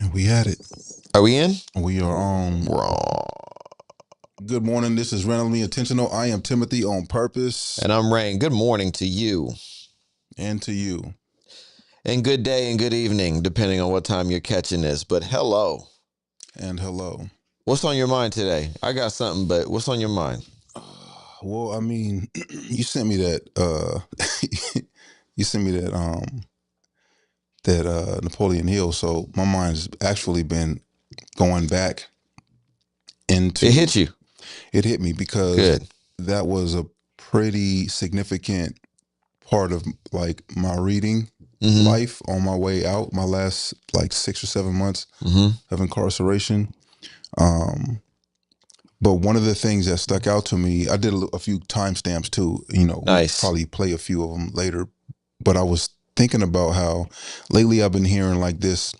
And we had it. Are we in? We are on. Wrong. Good morning. This is Randomly Intentional. I am Timothy on purpose. And I'm Rain. Good morning to you. And to you. And good day and good evening, depending on what time you're catching this. But hello. And hello. What's on your mind today? I got something, but what's on your mind? Well, I mean, you sent me that you sent me that Napoleon Hill, so my mind's actually been going back into It hit you. it hit me because Good. that was a pretty significant part of like my reading life on my way out, my last like 6 or 7 months of incarceration. But one of the things that stuck out to me, I did a few timestamps too. We could Nice. probably play a few of them later. But I was thinking about how lately I've been hearing like this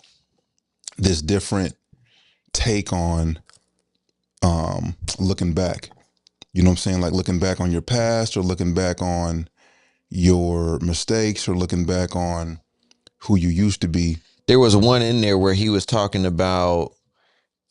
different take on looking back. You know what I'm saying? Like looking back on your past or looking back on your mistakes or looking back on who you used to be. There was one in there where he was talking about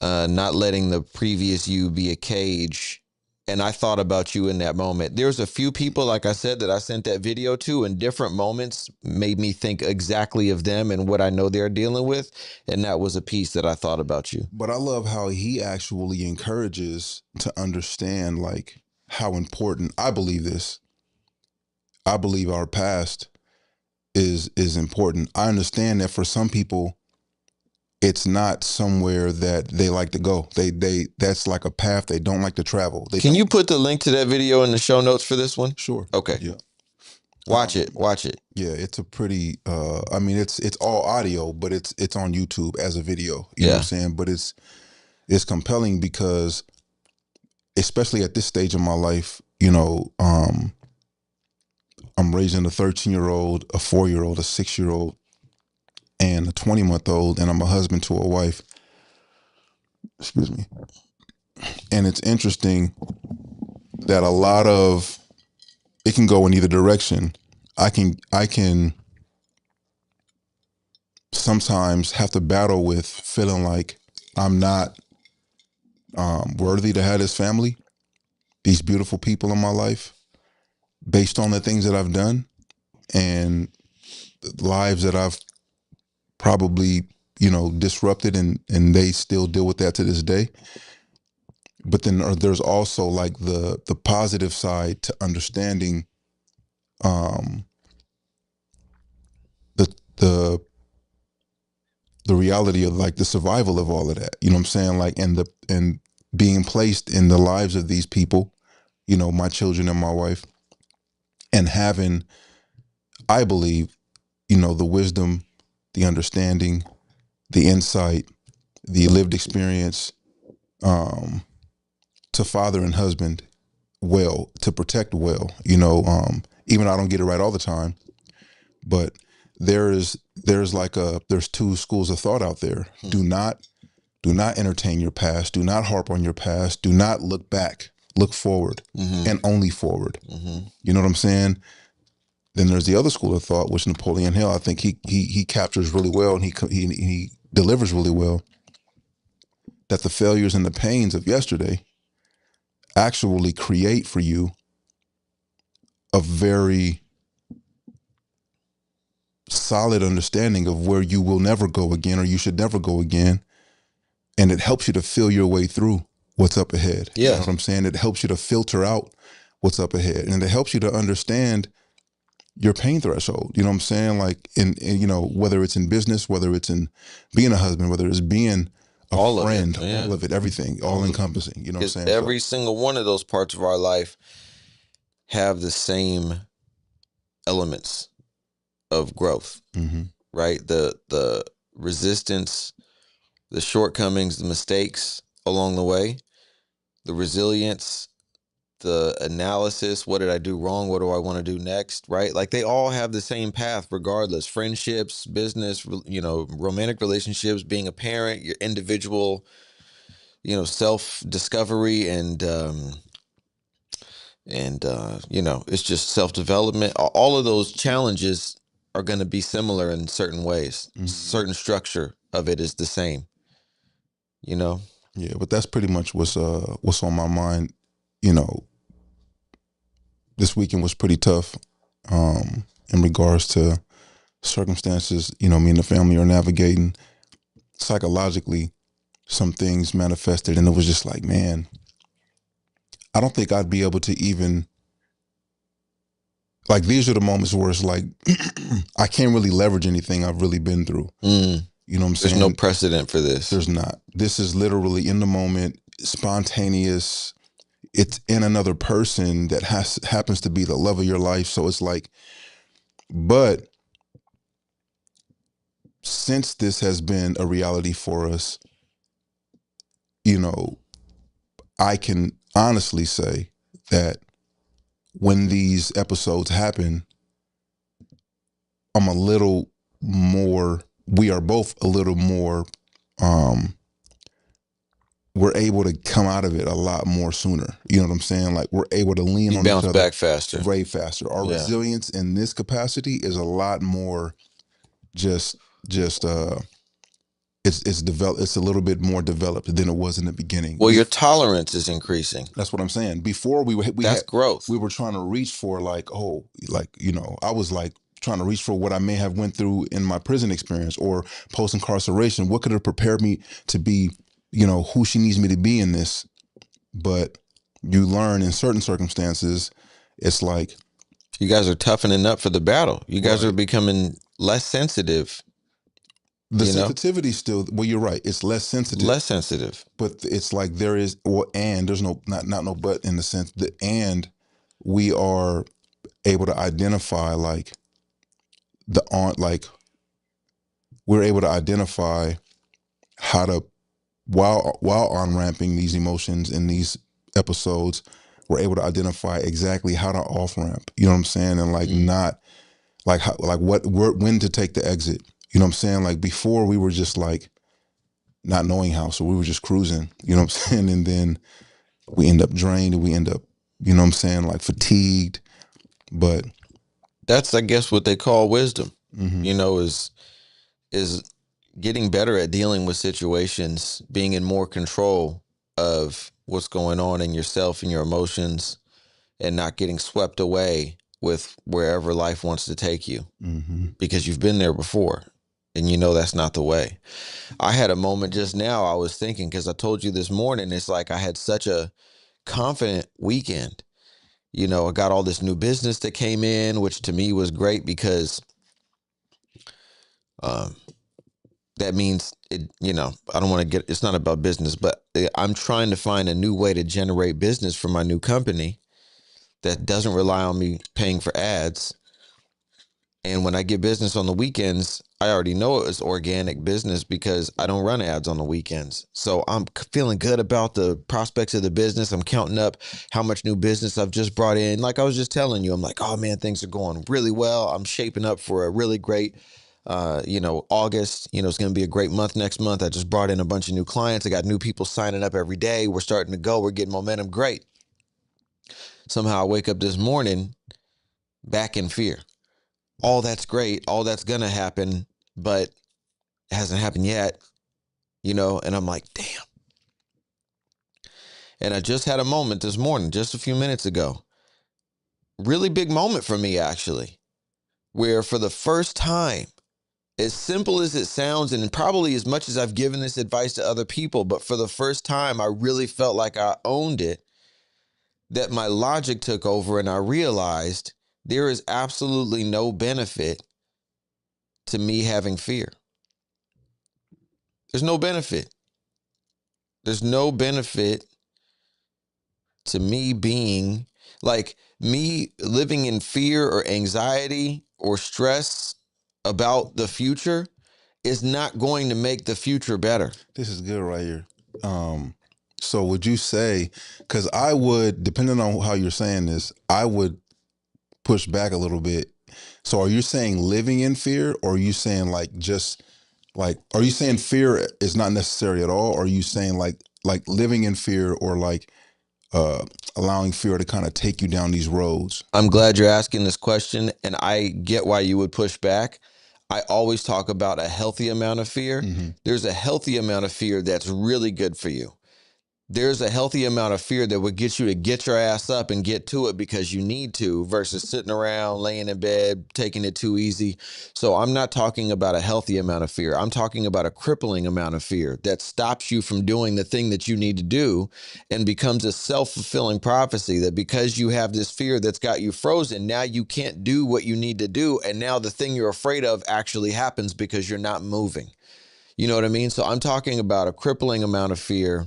not letting the previous you be a cage. And I thought about you in that moment. There's a few people, like I said, that I sent that video to, and different moments made me think exactly of them and what I know they're dealing with. And that was a piece that I thought about you. But I love how he actually encourages to understand like how important I believe this. I believe our past is important. I understand that for some people it's not somewhere that they like to go. They that's like a path they don't like to travel. They Can don't. you put the link to that video in the show notes for this one? Sure. Okay. Yeah. Watch it. Watch it. Yeah, it's a pretty I mean it's all audio, but it's on YouTube as a video. You know what I'm Yeah. saying? But it's compelling because especially at this stage of my life, I'm raising a 13-year-old, a 4-year-old, a 6-year-old, and a 20-month-old, and I'm a husband to a wife. Excuse me. And it's interesting that a lot of it can go in either direction. I can sometimes have to battle with feeling like I'm not worthy to have this family, these beautiful people in my life, based on the things that I've done and the lives that I've probably disrupted, and they still deal with that to this day. But then there's also like the positive side to understanding um the the the reality of like the survival of all of that. You know what I'm saying? Like and being placed in the lives of these people, my children and my wife, and having, I believe, the wisdom, the understanding, the insight, the lived experience, um, to father and husband well, to protect well. Even though I don't get it right all the time, but there's two schools of thought out there. Do not entertain your past. Do not harp on your past. Do not look back. Look forward, and only forward. You know what I'm saying? Then there's the other school of thought, which Napoleon Hill, I think he captures really well, and he delivers really well. That the failures and the pains of yesterday actually create for you a very solid understanding of where you will never go again, or you should never go again, and it helps you to feel your way through what's up ahead. You know Yeah. what I'm saying? It helps you to filter out what's up ahead, and it helps you to understand your pain threshold. You know what I'm saying? Like whether it's in business, whether it's in being a husband, whether it's being a All of it. friend, Yeah. all of it, everything, all encompassing. You know what I'm Because saying? So every single one of those parts of our life have the same elements of growth, right? The resistance, the shortcomings, the mistakes along the way, the resilience, the analysis, what did I do wrong? What do I want to do next? Right? Like they all have the same path regardless. Friendships, business, romantic relationships, being a parent, your individual, self-discovery and it's just self-development. All of those challenges are going to be similar in certain ways. Mm-hmm. Certain structure of it is the same, you know? Yeah, but that's pretty much what's on my mind. You know, this weekend was pretty tough in regards to circumstances, you know, me and the family are navigating. Psychologically, some things manifested, and it was just like, man, I don't think I'd be able to even, like, these are the moments where it's like, I can't really leverage anything I've really been through. You know what I'm saying? There's no precedent for this. There's not. This is literally in the moment, spontaneous. It's in another person that happens to be the love of your life. So it's like, but since this has been a reality for us, you know, I can honestly say that when these episodes happen, I'm a little more, we are both a little more, we're able to come out of it a lot more sooner. You know what I'm saying? Like, we're able to lean on each other. Bounce back faster. Way faster. Our resilience in this capacity is a lot more it's developed. It's a little bit more developed than it was in the beginning. Well, your tolerance is increasing. That's what I'm saying. Before that's growth. We were trying to reach for like, you know, I was like trying to reach for what I may have went through in my prison experience or post incarceration. What could have prepared me to be, you know, who she needs me to be in this? But you learn in certain circumstances, it's like, you guys are toughening up for the battle. You guys are becoming less sensitive. The sensitivity still, well, you're right. It's less sensitive. Less sensitive. But it's like there is, and there's no, not no but in the sense that, and we are able to identify like we're able to identify how to, while on ramping these emotions in these episodes, we're able to identify exactly how to off ramp. You know what I'm saying? And like not like how, like when to take the exit. You know what I'm saying? Like before we were just like not knowing how, so we were just cruising. You know what I'm saying? And then we end up drained, and we end up, you know what I'm saying, like fatigued. But that's, I guess, what they call wisdom. You know, is getting better at dealing with situations, being in more control of what's going on in yourself and your emotions, and not getting swept away with wherever life wants to take you, because you've been there before and you know that's not the way. I had a moment just now. I was thinking, because I told you this morning, it's like I had such a confident weekend. You know, I got all this new business that came in, which to me was great because that means it, you know, I don't want to get, it's not about business, but I'm trying to find a new way to generate business for my new company that doesn't rely on me paying for ads. And when I get business on the weekends, I already know it's organic business because I don't run ads on the weekends. So I'm feeling good about the prospects of the business. I'm counting up how much new business I've just brought in. Like I was just telling you, I'm like, oh man, things are going really well. I'm shaping up for a really great, you know, August. You know, it's going to be a great month next month. I just brought in a bunch of new clients. I got new people signing up every day. We're starting to go. We're getting momentum. Great. Somehow I wake up this morning back in fear. All that's great, all that's gonna happen, but it hasn't happened yet, you know, and I'm like, damn. And I just had a moment this morning, just a few minutes ago. Really big moment for me, actually, where for the first time, as simple as it sounds, and probably as much as I've given this advice to other people, but for the first time, I really felt like I owned it, that my logic took over and I realized there is absolutely no benefit to me having fear. There's no benefit. There's no benefit to me being like me living in fear or anxiety or stress about the future is not going to make the future better. This is good right here. So would you say, because I would, depending on how you're saying this, I would push back a little bit. So are you saying living in fear, or are you saying like just like, are you saying fear is not necessary at all? Or are you saying like living in fear, or like allowing fear to kind of take you down these roads? I'm glad you're asking this question, and I get why you would push back. I always talk about a healthy amount of fear. Mm-hmm. There's a healthy amount of fear that's really good for you. There's a healthy amount of fear that would get you to get your ass up and get to it because you need to, versus sitting around, laying in bed, taking it too easy. So I'm not talking about a healthy amount of fear. I'm talking about a crippling amount of fear that stops you from doing the thing that you need to do, and becomes a self-fulfilling prophecy that because you have this fear that's got you frozen, now you can't do what you need to do. And now the thing you're afraid of actually happens because you're not moving. You know what I mean? So I'm talking about a crippling amount of fear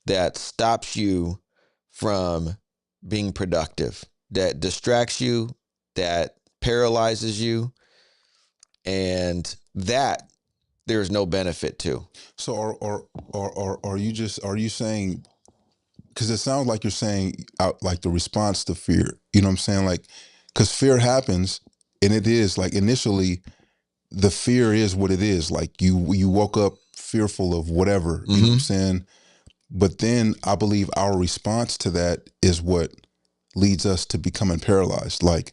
that stops you from being productive, that distracts you, that paralyzes you, and that there's no benefit to. So are you saying, because it sounds like you're saying out like the response to fear, you know what I'm saying? Like, because fear happens, and it is like initially the fear is what it is. Like you woke up fearful of whatever, you know what I'm saying? But then I believe our response to that is what leads us to becoming paralyzed. Like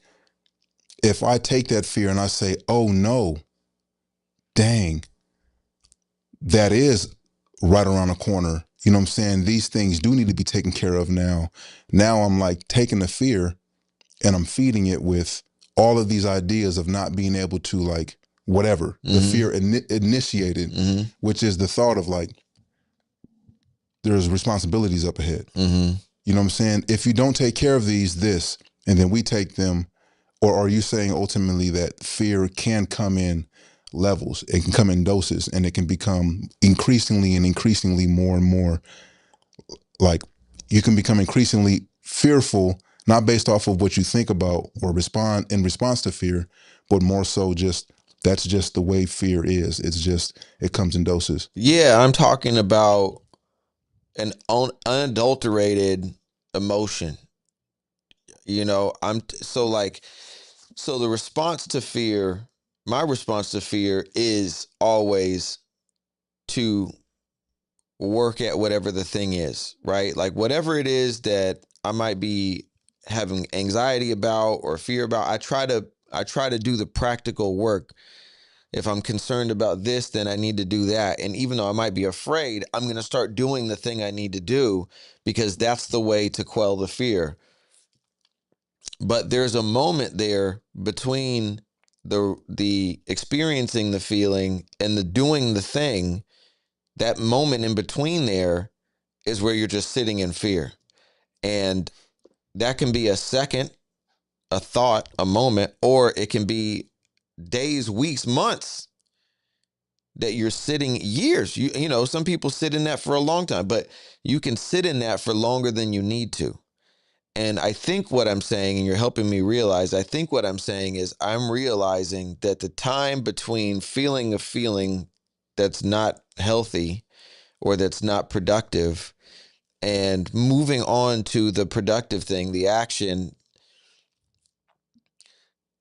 if I take that fear and I say, oh no, dang, that is right around the corner. You know what I'm saying? These things do need to be taken care of now. Now I'm like taking the fear and I'm feeding it with all of these ideas of not being able to like whatever the fear initiated, which is the thought of like, there's responsibilities up ahead. You know what I'm saying? If you don't take care of these, this, and then we take them, or are you saying ultimately that fear can come in levels, it can come in doses, and it can become increasingly and increasingly more and more like you can become increasingly fearful, not based off of what you think about or respond in response to fear, but more so just that's just the way fear is. It's just, it comes in doses. Yeah, I'm talking about an unadulterated emotion. You know, so the response to fear, my response to fear is always to work at whatever the thing is, right? Like whatever it is that I might be having anxiety about or fear about, I try to do the practical work. If I'm concerned about this, then I need to do that. And even though I might be afraid, I'm going to start doing the thing I need to do because that's the way to quell the fear. But there's a moment there between the experiencing the feeling and the doing the thing. That moment in between there is where you're just sitting in fear. And that can be a second, a thought, a moment, or it can be days, weeks, months that you're sitting, years. You know, some people sit in that for a long time, but you can sit in that for longer than you need to. And I think what I'm saying, and you're helping me realize, I think what I'm saying is I'm realizing that the time between feeling a feeling that's not healthy or that's not productive and moving on to the productive thing, the action,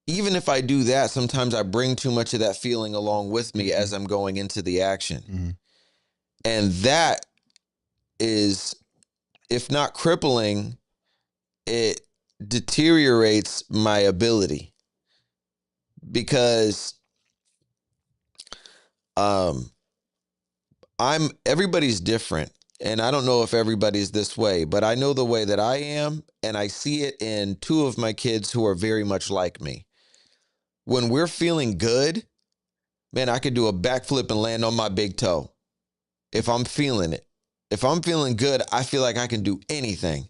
even if I do that, sometimes I bring too much of that feeling along with me as I'm going into the action. And that is, if not crippling, it deteriorates my ability because everybody's different. And I don't know if everybody's this way, but I know the way that I am, and I see it in two of my kids who are very much like me. When we're feeling good, man, I could do a backflip and land on my big toe if I'm feeling it. If I'm feeling good, I feel like I can do anything.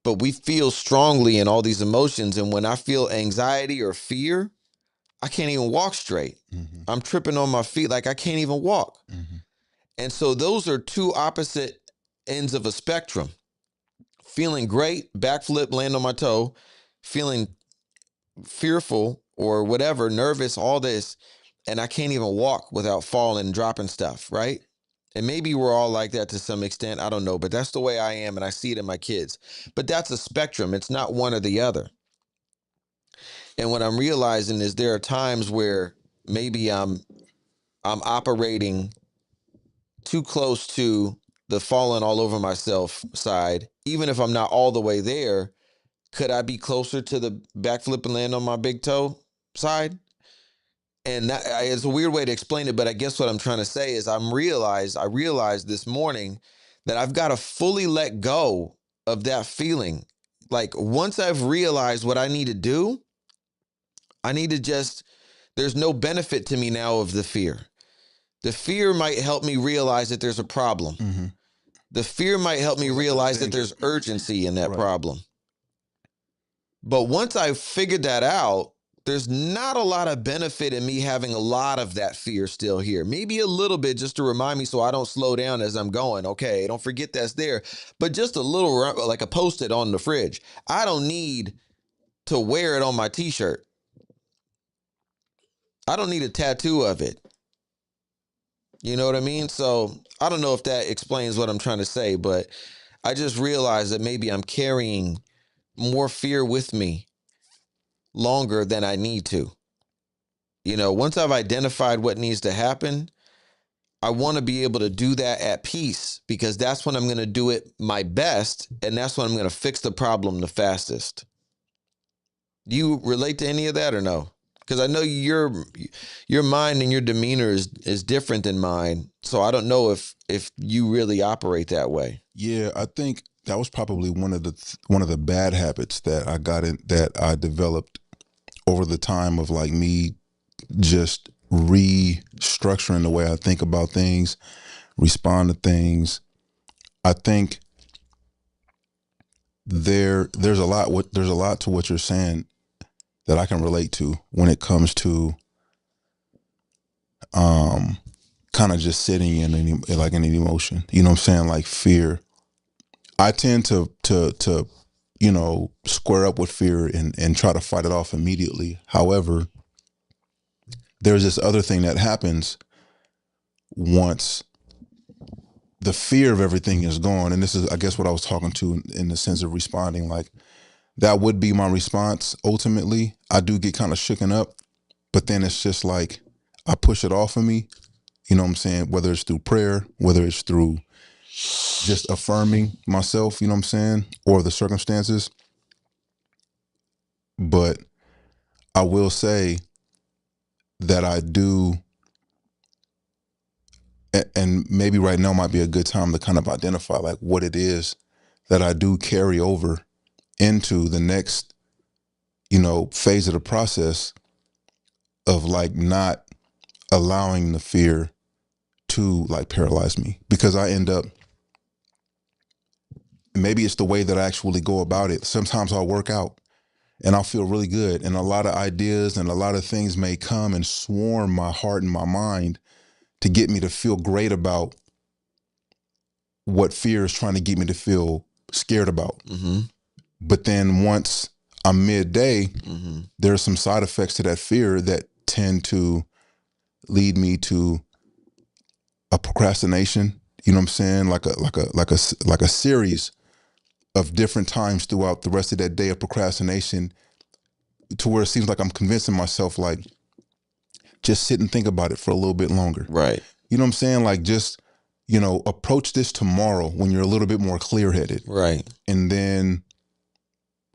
But we feel strongly in all these emotions. And when I feel anxiety or fear, I can't even walk straight. I'm tripping on my feet like I can't even walk. And so those are two opposite ends of a spectrum. Feeling great, backflip, land on my toe. Feeling fearful or whatever, nervous, all this, and I can't even walk without falling and dropping stuff, right? And maybe we're all like that to some extent. I don't know, but that's the way I am, and I see it in my kids. But that's a spectrum. It's not one or the other. And what I'm realizing is there are times where maybe I'm operating too close to the falling all over myself side, even if I'm not all the way there, could I be closer to the backflip and land on my big toe side? And that it's a weird way to explain it, but I guess what I'm trying to say is I realized this morning that I've got to fully let go of that feeling. Like once I've realized what I need to do, I need to just, there's no benefit to me now of the fear. The fear might help me realize that there's a problem. Mm-hmm. The fear might help me realize that there's urgency in that problem. But once I figured that out, there's not a lot of benefit in me having a lot of that fear still here. Maybe a little bit just to remind me so I don't slow down as I'm going. Okay, don't forget that's there. But just a little, like a Post-it on the fridge. I don't need to wear it on my t-shirt. I don't need a tattoo of it. You know what I mean? So I don't know if that explains what I'm trying to say, but I just realized that maybe I'm carrying more fear with me longer than I need to. You know, once I've identified what needs to happen, I want to be able to do that at peace because that's when I'm going to do it my best. And that's when I'm going to fix the problem the fastest. Do you relate to any of that or no? Because I know your mind and your demeanor is different than mine. So I don't know if you really operate that way. Yeah, I think that was probably one of the bad habits that I developed over the time of like me just restructuring the way I think about things, respond to things. I think there's a lot to what you're saying that I can relate to when it comes to kind of just sitting in an emotion. You know what I'm saying? Like fear. I tend to square up with fear and try to fight it off immediately. However, there's this other thing that happens once the fear of everything is gone. And this is, I guess, what I was talking to in the sense of responding. Like that would be my response. Ultimately, I do get kind of shooken up, but then it's just like I push it off of me. You know what I'm saying? Whether it's through prayer, whether it's through just affirming myself, you know what I'm saying? Or the circumstances. But I will say that I do, and maybe right now might be a good time to kind of identify like what it is that I do carry over into the next, phase of the process of like not allowing the fear to like paralyze me, because I end up, maybe it's the way that I actually go about it. Sometimes I'll work out and I'll feel really good, and a lot of ideas and a lot of things may come and swarm my heart and my mind to get me to feel great about what fear is trying to get me to feel scared about. Mm-hmm. But then once I'm midday, Mm-hmm. there's some side effects to that fear that tend to lead me to a procrastination. You know what I'm saying? Like a series of different times throughout the rest of that day of procrastination, to where it seems like I'm convincing myself, like, just sit and think about it for a little bit longer. Right. You know what I'm saying? Like, just, approach this tomorrow when you're a little bit more clear headed. Right. And then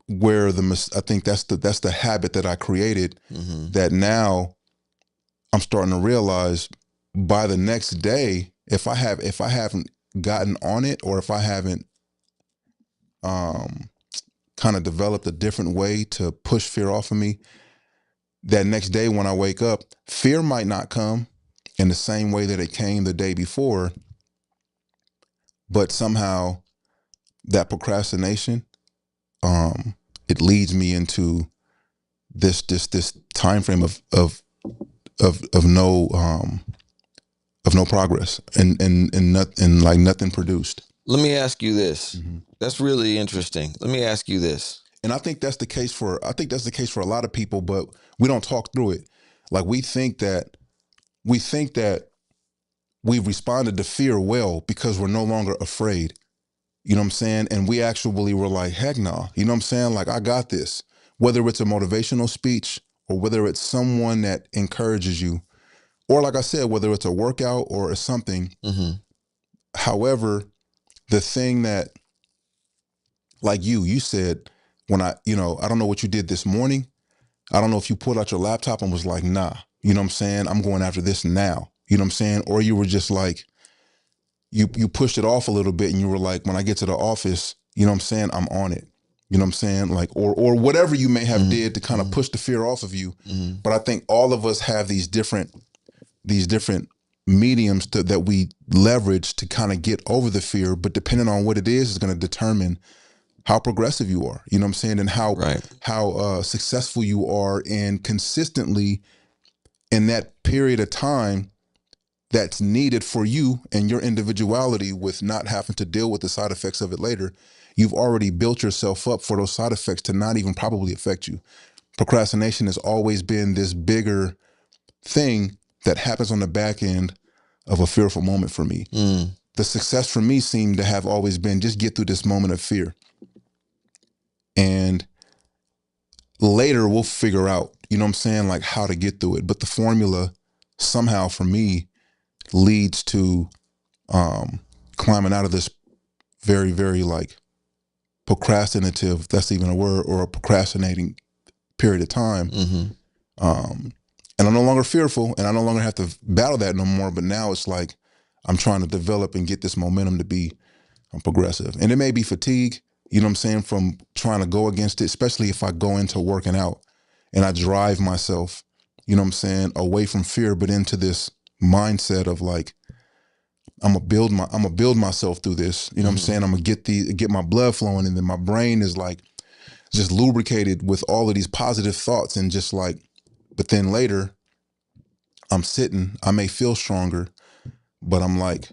where I think that's the habit that I created, Mm-hmm. that now I'm starting to realize by the next day, if I haven't gotten on it, or if I haven't kind of developed a different way to push fear off of me, that next day when I wake up, fear might not come in the same way that it came the day before, but somehow that procrastination, it leads me into this time frame of no progress, and like nothing produced. Let me ask you this. Mm-hmm. That's really interesting. Let me ask you this. And I think that's the case for a lot of people, but we don't talk through it. Like we think that we've responded to fear well because we're no longer afraid. You know what I'm saying? And we actually were like, heck no. You know what I'm saying? Like, I got this. Whether it's a motivational speech, or whether it's someone that encourages you, or like I said, whether it's a workout or something. Mm-hmm. However, the thing that like you said, when I don't know what you did this morning. I don't know if you pulled out your laptop and was like, nah, you know what I'm saying? I'm going after this now. You know what I'm saying? Or you were just like, you pushed it off a little bit and you were like, when I get to the office, you know what I'm saying? I'm on it. You know what I'm saying? Like, or whatever you may have did to kind of push the fear off of you. But I think all of us have these different mediums that we leverage to kind of get over the fear. But depending on what it is going to determine how progressive you are. You know what I'm saying? And how successful you are in consistently in that period of time that's needed for you and your individuality, with not having to deal with the side effects of it later. You've already built yourself up for those side effects to not even probably affect you. Procrastination has always been this bigger thing that happens on the back end of a fearful moment for me. The success for me seemed to have always been just get through this moment of fear. And later we'll figure out, you know what I'm saying, like how to get through it. But the formula somehow for me leads to climbing out of this very, very like procrastinative, that's even a word, or a procrastinating period of time. And I'm no longer fearful and I no longer have to battle that no more. But now it's like I'm trying to develop and get this momentum to be progressive. And it may be fatigue, you know what I'm saying, from trying to go against it, especially if I go into working out and I drive myself, you know what I'm saying, away from fear, but into this mindset of like, I'm gonna build myself through this. You know what I'm saying? I'm gonna get my blood flowing, and then my brain is like just lubricated with all of these positive thoughts, and just like, but then later I'm sitting, I may feel stronger, but I'm like,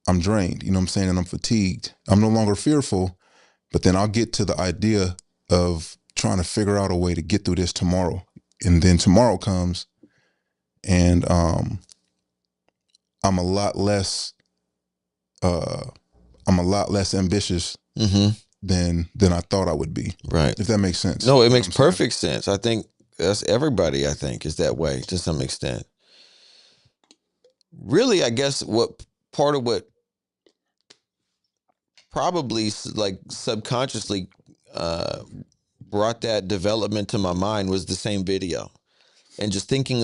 I'm drained, you know what I'm saying? And I'm fatigued. I'm no longer fearful, but then I'll get to the idea of trying to figure out a way to get through this tomorrow. And then tomorrow comes and I'm a lot less ambitious than I thought I would be. Right. If that makes sense. No, it makes perfect sense. I think that's everybody, I think, is that way to some extent. Really, I guess what probably like subconsciously brought that development to my mind was the same video. And just making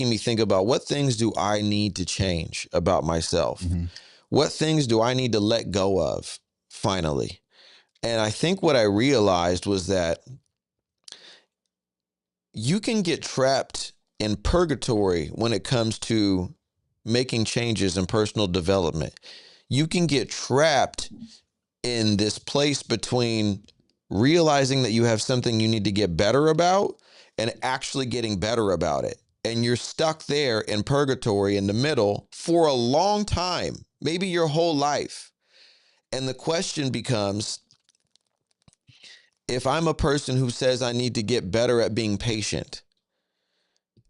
me think about what things do I need to change about myself? What things do I need to let go of finally? And I think what I realized was that you can get trapped in purgatory when it comes to making changes in personal development. You can get trapped in this place between realizing that you have something you need to get better about and actually getting better about it. And you're stuck there in purgatory in the middle for a long time, maybe your whole life. And the question becomes, if I'm a person who says I need to get better at being patient,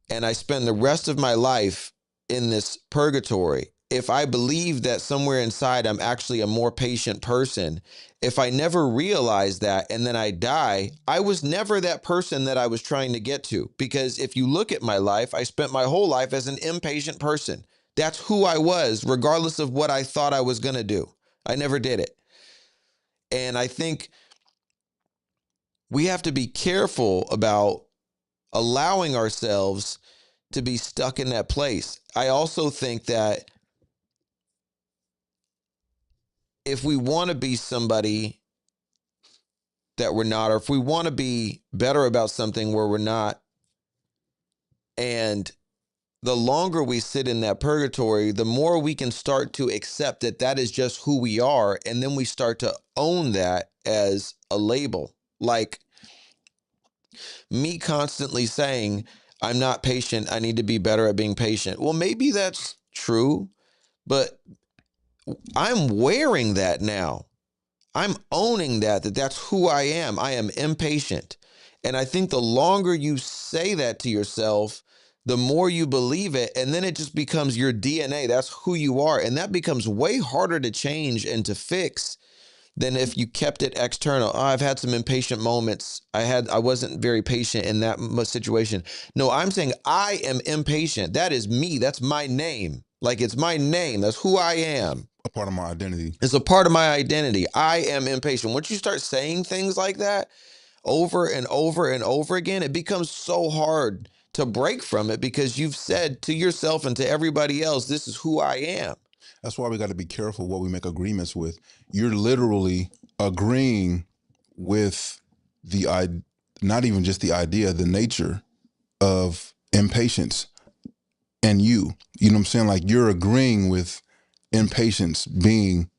and I spend the rest of my life in this purgatory, if I believe that somewhere inside I'm actually a more patient person, if I never realize that and then I die, I was never that person that I was trying to get to. Because if you look at my life, I spent my whole life as an impatient person. That's who I was, regardless of what I thought I was going to do. I never did it. And I think we have to be careful about allowing ourselves to be stuck in that place. I also think that if we want to be somebody that we're not, or if we want to be better about something where we're not, and the longer we sit in that purgatory, the more we can start to accept that that is just who we are. And then we start to own that as a label. Like me constantly saying, I'm not patient, I need to be better at being patient. Well, maybe that's true, but I'm wearing that now. I'm owning that's who I am. I am impatient. And I think the longer you say that to yourself, the more you believe it. And then it just becomes your DNA. That's who you are. And that becomes way harder to change and to fix than if you kept it external. Oh, I've had some impatient moments. I wasn't very patient in that situation. No, I'm saying I am impatient. That is me. That's my name. Like, it's my name. That's who I am. a part of my identity. It's a part of my identity. I am impatient. Once you start saying things like that over and over and over again, it becomes so hard to break from it because you've said to yourself and to everybody else, this is who I am. That's why we got to be careful what we make agreements with. You're literally agreeing with not even just the idea, the nature of impatience and you know what I'm saying? Like you're agreeing with impatience being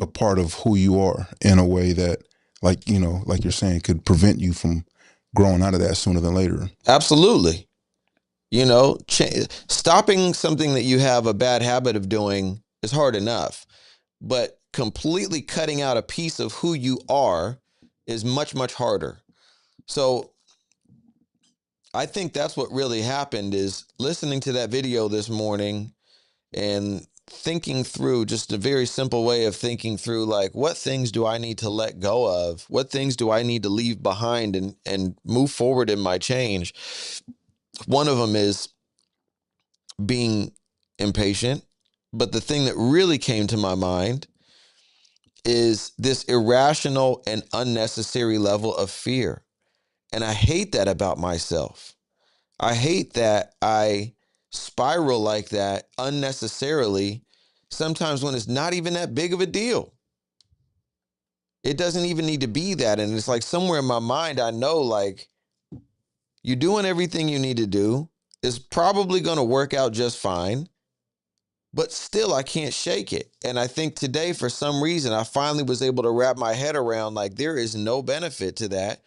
a part of who you are in a way that, like, you know, like you're saying, could prevent you from growing out of that sooner than later. Absolutely. You know, stopping something that you have a bad habit of doing is hard enough, but completely cutting out a piece of who you are is much, much harder. So I think that's what really happened, is listening to that video this morning and thinking through, just a very simple way of thinking through, like, what things do I need to let go of? What things do I need to leave behind and move forward in my change? One of them is being impatient. But the thing that really came to my mind is this irrational and unnecessary level of fear. And I hate that about myself. I hate that I spiral like that unnecessarily, sometimes when it's not even that big of a deal. It doesn't even need to be that. And it's like somewhere in my mind, I know, like, you're doing everything you need to do. It's probably going to work out just fine. But still, I can't shake it. And I think today, for some reason, I finally was able to wrap my head around, like, there is no benefit to that.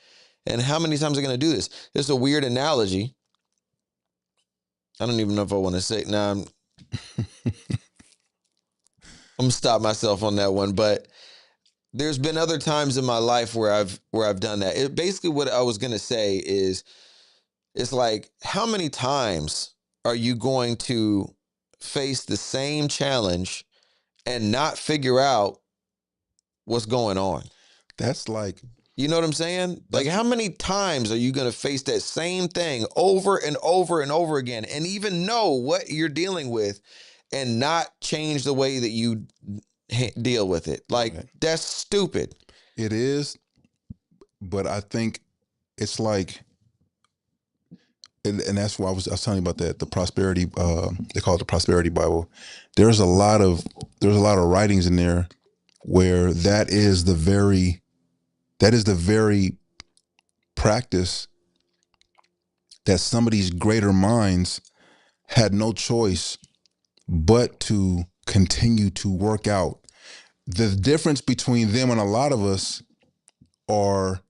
And how many times am I going to do this? It's a weird analogy. I don't even know if I want to say it. Nah, I'm going to stop myself on that one. But there's been other times in my life where I've done that. Basically, what I was going to say is, it's like, how many times are you going to face the same challenge and not figure out what's going on? That's like, you know what I'm saying? Like, how many times are you going to face that same thing over and over and over again, and even know what you're dealing with and not change the way that you deal with it? Like, right. That's stupid. It is. But I think it's like, and that's why I was telling you about that, the prosperity, they call it the prosperity Bible. There's a lot of writings in there where that is the very practice that some of these greater minds had no choice but to continue to work out. The difference between them and a lot of us are,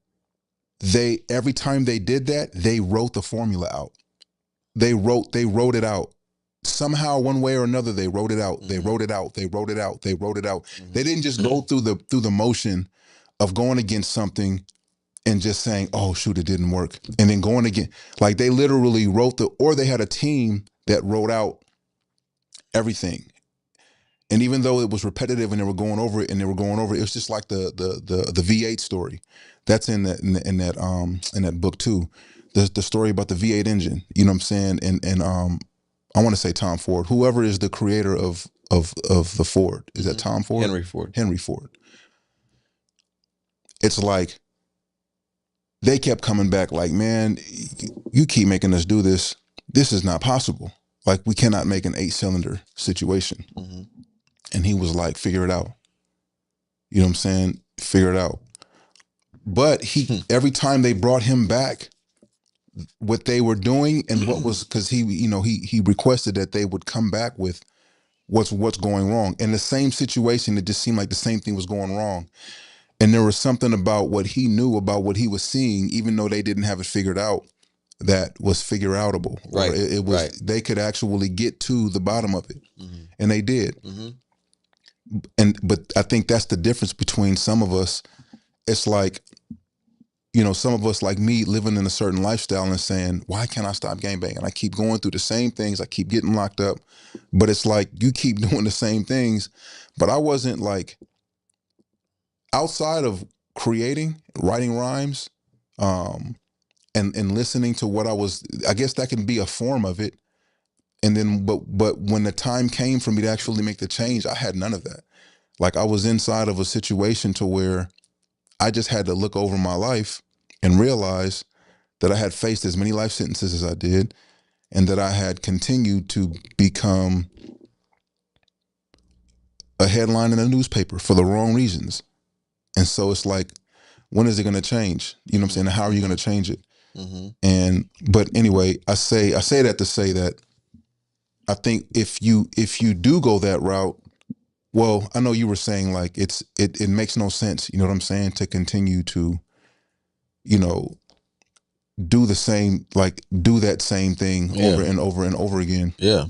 every time they did that, they wrote the formula out. They wrote it out. Somehow, one way or another, they wrote it out. Mm-hmm. They wrote it out. They wrote it out. They wrote it out. Mm-hmm. They didn't just go through the motion of going against something and just saying, oh, shoot, it didn't work, and then going again. Like, they literally wrote or they had a team that wrote out everything. And even though it was repetitive and they were going over it, it was just like the V8 story that's in that book too. The story about the V8 engine, you know what I'm saying? And I want to say Tom Ford, whoever is the creator of the Ford. Is that Tom Ford? Henry Ford. It's like, they kept coming back like, man, you keep making us do this. This is not possible. Like, we cannot make an 8-cylinder situation. Mm-hmm. And he was like, figure it out. You know what I'm saying? Figure it out. But every time they brought him back, what they were doing and what was, because he requested that they would come back with what's going wrong. In the same situation, it just seemed like the same thing was going wrong. And there was something about what he knew, about what he was seeing, even though they didn't have it figured out, that was figure outable. Right. It was, right. They could actually get to the bottom of it. Mm-hmm. And they did. Mm-hmm. But I think that's the difference between some of us. It's like, some of us, like me, living in a certain lifestyle and saying, why can't I stop gangbanging? I keep going through the same things. I keep getting locked up. But it's like, you keep doing the same things. But I wasn't like, outside of creating, writing rhymes, and listening to what I guess that can be a form of it. And then, but when the time came for me to actually make the change, I had none of that. Like I was inside of a situation to where I just had to look over my life and realize that I had faced as many life sentences as I did, and that I had continued to become a headline in a newspaper for the wrong reasons. And so it's like, when is it going to change? You know what I'm saying? How are you going to change it? And but anyway, I say that to say that I think if you do go that route, well, I know you were saying like it makes no sense, you know what I'm saying, to continue to, you know, do the same, like do that same thing over and over and over again. Yeah.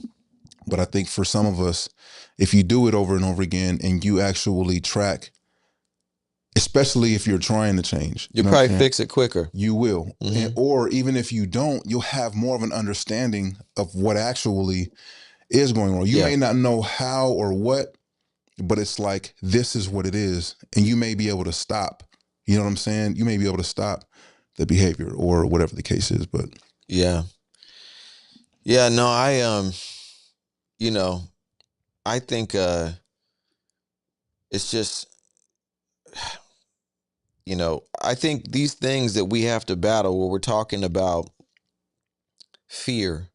But I think for some of us, if you do it over and over again and you actually track, especially if you're trying to change, you'll probably fix it quicker. You will. And, or even if you don't, you'll have more of an understanding of what actually is going on. You may not know how or what, but it's like, this is what it is. And you may be able to stop. You know what I'm saying? You may be able to stop the behavior or whatever the case is. But yeah. Yeah, no, you know, I think it's just, you know, I think these things that we have to battle, where we're talking about fear.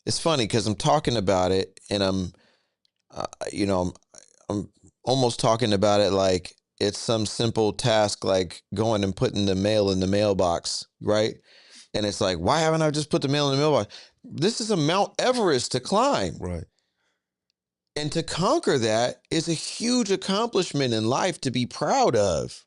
It's funny because I'm talking about it and I'm, you know, I'm almost talking about it like it's some simple task, like going and putting the mail in the mailbox, right? And it's like, why haven't I just put the mail in the mailbox? This is a Mount Everest to climb. right. And to conquer that is a huge accomplishment in life to be proud of.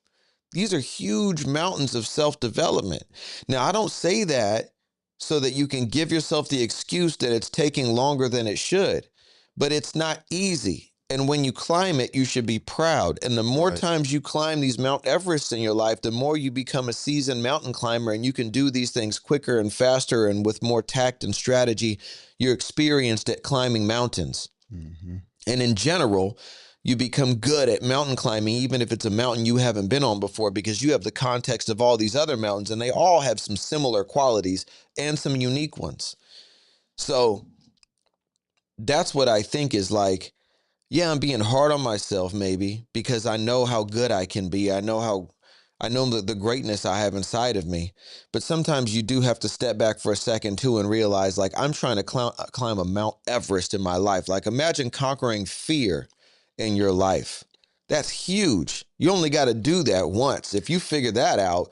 These are huge mountains of self-development. Now, I don't say that so that you can give yourself the excuse that it's taking longer than it should, but it's not easy. And when you climb it, you should be proud. And the more times you climb these Mount Everests in your life, the more you become a seasoned mountain climber, and you can do these things quicker and faster and with more tact and strategy. You're experienced at climbing mountains. And in general, you become good at mountain climbing, even if it's a mountain you haven't been on before, because you have the context of all these other mountains, and they all have some similar qualities and some unique ones. So that's what I think is like, yeah, I'm being hard on myself maybe because I know how good I can be. I know the greatness I have inside of me. But sometimes you do have to step back for a second too and realize, like, I'm trying to climb a Mount Everest in my life. Like, imagine conquering fear in your life. That's huge. You only got to do that once. If you figure that out,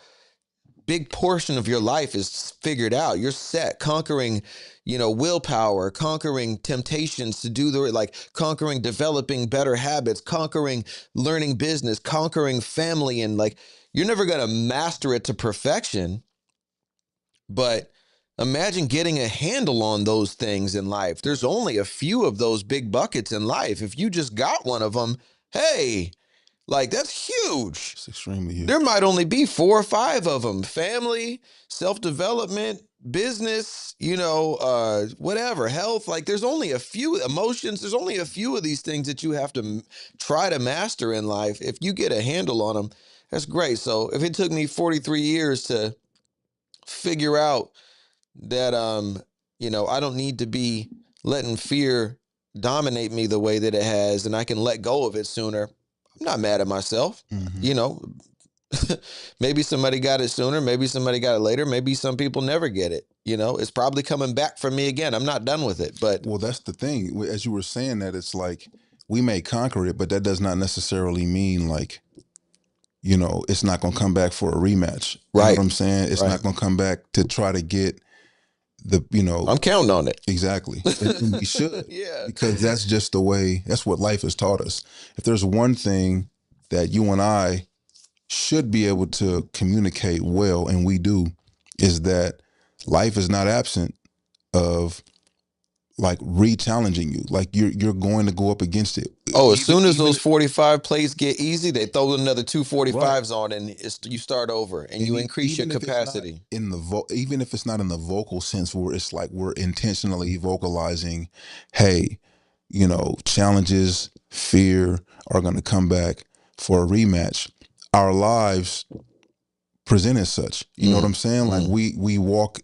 big portion of your life is figured out. You're set. Conquering, willpower, conquering temptations to do conquering developing better habits, conquering learning business, conquering family, and you're never going to master it to perfection. But imagine getting a handle on those things in life. There's only a few of those big buckets in life. If you just got one of them, hey, that's huge. It's extremely huge. There might only be 4 or 5 of them: family, self-development, business, whatever, health. There's only a few emotions. There's only a few of these things that you have to try to master in life. If you get a handle on them, that's great. So if it took me 43 years to figure out that, I don't need to be letting fear dominate me the way that it has, and I can let go of it sooner, I'm not mad at myself. Maybe somebody got it sooner. Maybe somebody got it later. Maybe some people never get it. It's probably coming back for me again. I'm not done with it. But well, that's the thing. As you were saying that, it's like we may conquer it, but that does not necessarily mean it's not going to come back for a rematch. You know what I'm saying? It's not going to come back to try to get I'm counting on it. Exactly. And we should. Yeah. Because that's just the way, that's what life has taught us. If there's one thing that you and I should be able to communicate well, and we do, is that life is not absent of re-challenging you. You're going to go up against it. Oh, as soon as those 45 plays get easy, they throw another 2 45s on, and you start over, and you increase your capacity. Even if it's not in the vocal sense, where it's like we're intentionally vocalizing, hey, challenges, fear are going to come back for a rematch. Our lives present as such. You know what I'm saying? We walk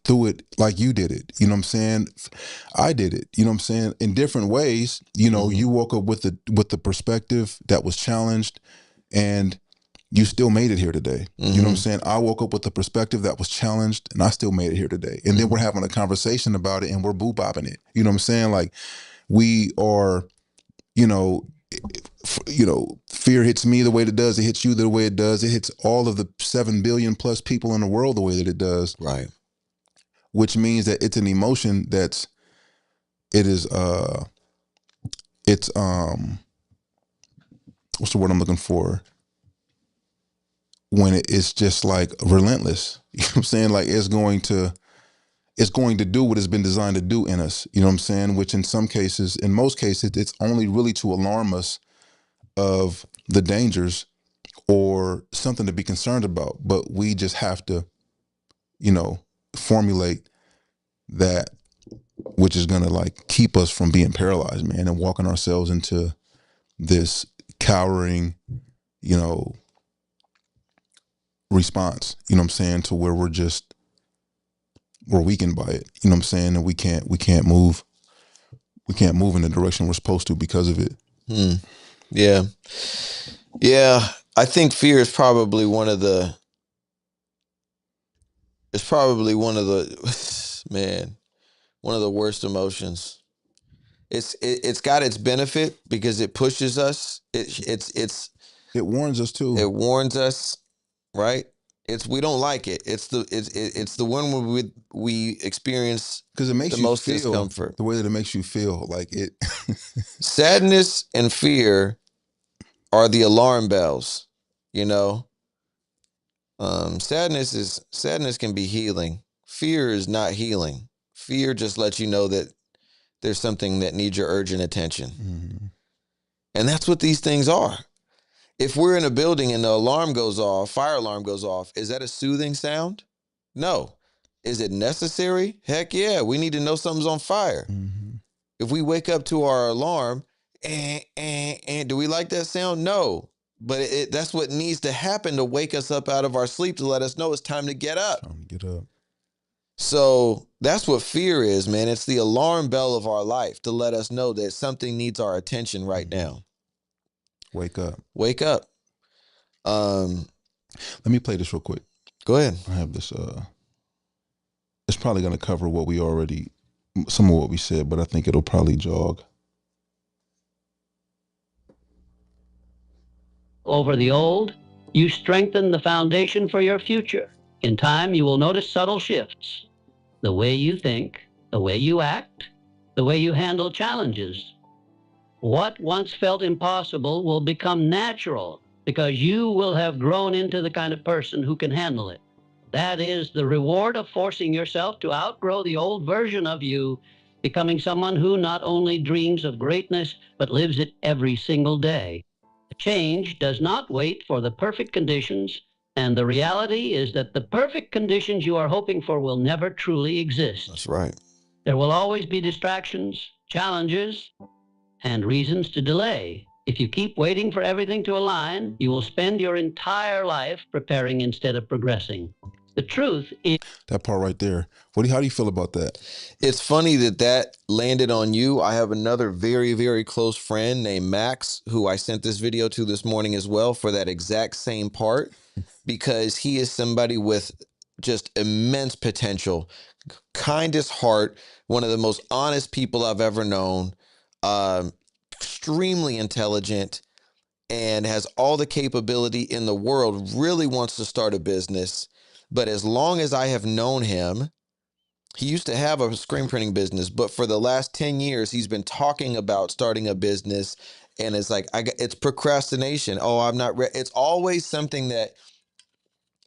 through it like you did it. You know what I'm saying? I did it. You know what I'm saying? In different ways. You know, you woke up with the perspective that was challenged, and you still made it here today. You know what I'm saying? I woke up with the perspective that was challenged, and I still made it here today. And then we're having a conversation about it, and we're boo-bopping it. You know what I'm saying? Like, we are, you know, fear hits me the way it does. It hits you the way it does. It hits all of the 7 billion plus people in the world the way that it does. Right. Which means that it's an emotion it's what's the word I'm looking for? When it's just like relentless. You know what I'm saying? Like it's going to do what it's been designed to do in us. You know what I'm saying? Which in most cases, it's only really to alarm us of the dangers or something to be concerned about. But we just have to, you know, formulate that which is gonna like keep us from being paralyzed, man, and walking ourselves into this cowering, you know, response, you know what I'm saying, to where we're weakened by it, you know what I'm saying, and we can't move in the direction we're supposed to because of it. Yeah. I think fear is probably one of the man, one of the worst emotions. It's got its benefit because it pushes us. It warns us too. It warns us, right? We don't like it. It's the one where we experience because it makes the you most feel discomfort. The way that it makes you feel, like it. Sadness and fear are the alarm bells, you know. Sadness can be healing. Fear is not healing. Fear just lets you know that there's something that needs your urgent attention. And that's what these things are. If we're in a building and the alarm goes off, fire alarm goes off, is that a soothing sound? No. Is it necessary? Heck yeah. We need to know something's on fire. If we wake up to our alarm, and do we like that sound? No. But that's what needs to happen to wake us up out of our sleep, to let us know it's time to get up. So that's what fear is, man. It's the alarm bell of our life to let us know that something needs our attention right now. Wake up. Wake up. Let me play this real quick. Go ahead. I have this. It's probably going to cover some of what we said, but I think it'll probably jog. Over the old, you strengthen the foundation for your future. In time, you will notice subtle shifts. The way you think, the way you act, the way you handle challenges. What once felt impossible will become natural because you will have grown into the kind of person who can handle it. That is the reward of forcing yourself to outgrow the old version of you, becoming someone who not only dreams of greatness, but lives it every single day. Change does not wait for the perfect conditions, and the reality is that the perfect conditions you are hoping for will never truly exist. That's right. There will always be distractions, challenges, and reasons to delay. If you keep waiting for everything to align, you will spend your entire life preparing instead of progressing. The truth is... That part right there. How do you feel about that? It's funny that landed on you. I have another very, very close friend named Max, who I sent this video to this morning as well for that exact same part, because he is somebody with just immense potential, kindest heart, one of the most honest people I've ever known, extremely intelligent, and has all the capability in the world, really wants to start a business. But as long as I have known him, he used to have a screen printing business, but for the last 10 years, he's been talking about starting a business. And it's like, it's procrastination. Oh, I'm not ready. It's always something that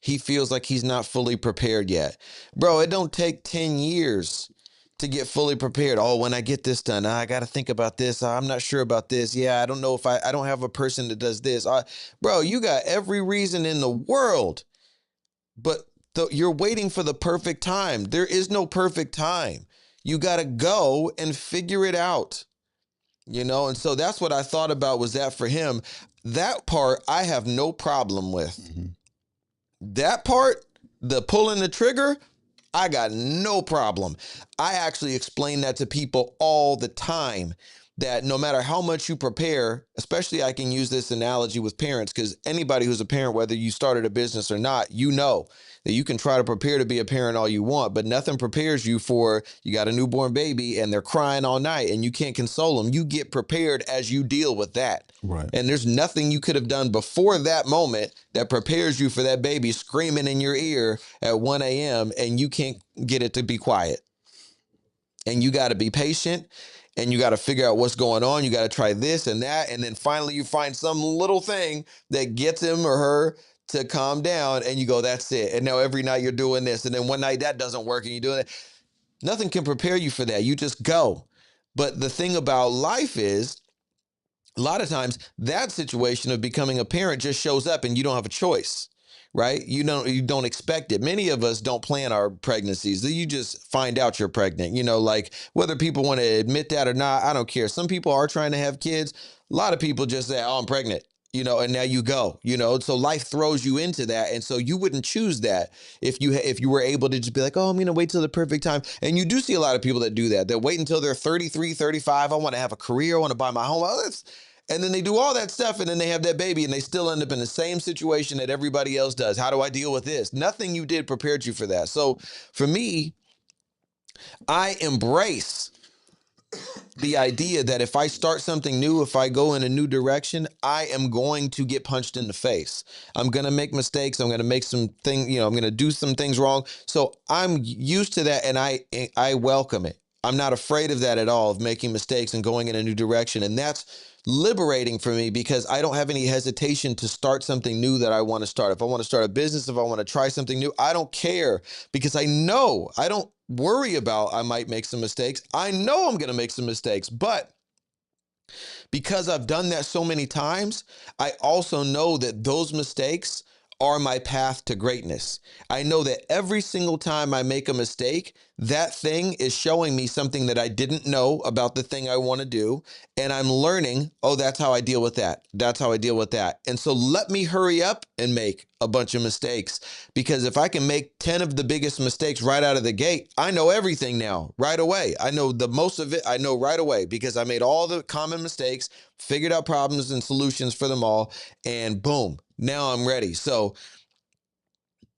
he feels like he's not fully prepared yet. Bro, it don't take 10 years to get fully prepared. Oh, when I get this done, I got to think about this. I'm not sure about this. Yeah, I don't know if I don't have a person that does this. Bro, you got every reason in the world, but you're waiting for the perfect time. There is no perfect time. You got to go and figure it out, you know? And so that's what I thought about, was that for him. That part I have no problem with. That part, the pulling the trigger, I got no problem. I actually explain that to people all the time, that no matter how much you prepare, especially I can use this analogy with parents, because anybody who's a parent, whether you started a business or not, you know that you can try to prepare to be a parent all you want, but nothing prepares you for, you got a newborn baby and they're crying all night and you can't console them. You get prepared as you deal with that. Right. And there's nothing you could have done before that moment that prepares you for that baby screaming in your ear at 1 a.m. and you can't get it to be quiet. And you got to be patient and you got to figure out what's going on. You got to try this and that. And then finally you find some little thing that gets him or her to calm down and you go, that's it. And now every night you're doing this. And then one night that doesn't work and you're doing it. Nothing can prepare you for that. You just go. But the thing about life is, a lot of times that situation of becoming a parent just shows up and you don't have a choice, right? You don't expect it. Many of us don't plan our pregnancies. You just find out you're pregnant, like whether people want to admit that or not, I don't care. Some people are trying to have kids. A lot of people just say, oh, I'm pregnant, and now you go, so life throws you into that. And so you wouldn't choose that if you were able to just be like, oh, I'm going to wait till the perfect time. And you do see a lot of people that do that. They wait until they're 33, 35. I want to have a career. I want to buy my home. And then they do all that stuff and then they have that baby and they still end up in the same situation that everybody else does. How do I deal with this? Nothing you did prepared you for that. So for me, I embrace the idea that if I start something new, if I go in a new direction, I am going to get punched in the face. I'm going to make mistakes. I'm going to make I'm going to do some things wrong. So I'm used to that and I welcome it. I'm not afraid of that at all, of making mistakes and going in a new direction. And that's liberating for me because I don't have any hesitation to start something new that I want to start. If I want to start a business, if I want to try something new, I don't care because I know I don't worry about I might make some mistakes. I know I'm going to make some mistakes, but because I've done that so many times, I also know that those mistakes are my path to greatness. I know that every single time I make a mistake, that thing is showing me something that I didn't know about the thing I want to do. And I'm learning, oh, that's how I deal with that. That's how I deal with that. And so let me hurry up and make a bunch of mistakes, because if I can make 10 of the biggest mistakes right out of the gate, I know everything now right away. I know the most of it. I know right away because I made all the common mistakes, figured out problems and solutions for them all, and boom, now I'm ready. So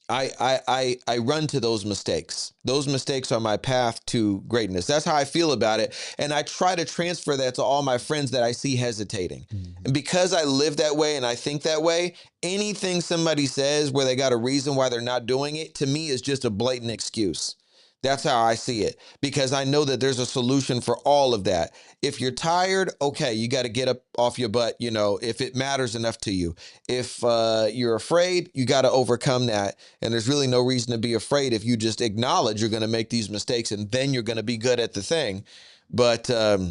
I run to those mistakes. Those mistakes are my path to greatness. That's how I feel about it. And I try to transfer that to all my friends that I see hesitating. Mm-hmm. And because I live that way and I think that way, anything somebody says where they got a reason why they're not doing it, to me is just a blatant excuse. That's how I see it, because I know that there's a solution for all of that. If you're tired, okay, you got to get up off your butt, if it matters enough to you. If you're afraid, you got to overcome that. And there's really no reason to be afraid if you just acknowledge you're going to make these mistakes and then you're going to be good at the thing. But I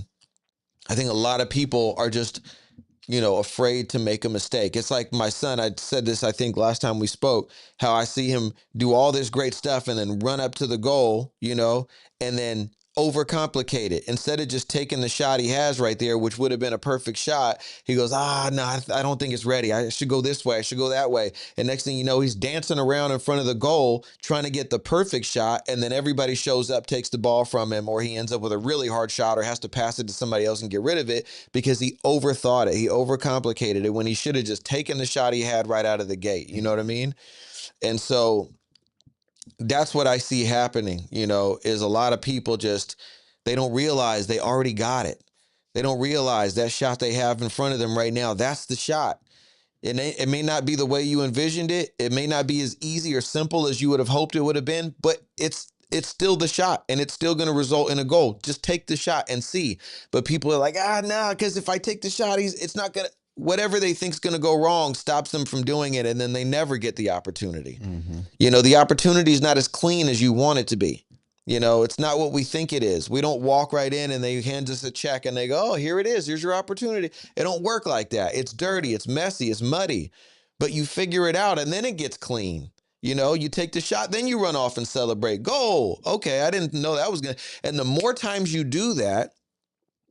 think a lot of people are just afraid to make a mistake. It's like my son, I said this, I think last time we spoke, how I see him do all this great stuff and then run up to the goal, and then overcomplicate it. Instead of just taking the shot he has right there, which would have been a perfect shot, he goes, no, I don't think it's ready. I should go this way. I should go that way. And next thing you know, he's dancing around in front of the goal, trying to get the perfect shot. And then everybody shows up, takes the ball from him, or he ends up with a really hard shot or has to pass it to somebody else and get rid of it because he overthought it. He overcomplicated it when he should have just taken the shot he had right out of the gate. You know what I mean? And so that's what I see happening, is a lot of people they don't realize they already got it. They don't realize that shot they have in front of them right now, that's the shot. It may not be the way you envisioned it. It may not be as easy or simple as you would have hoped it would have been, but it's still the shot and it's still going to result in a goal. Just take the shot and see. But people are like, no, because if I take the shot, it's not going to. Whatever they think is going to go wrong stops them from doing it, and then they never get the opportunity. Mm-hmm. The opportunity is not as clean as you want it to be. It's not what we think it is. We don't walk right in and they hand us a check and they go, oh, here it is. Here's your opportunity. It don't work like that. It's dirty. It's messy. It's muddy. But you figure it out and then it gets clean. You take the shot, then you run off and celebrate. Goal. Okay, I didn't know that was going to. And the more times you do that,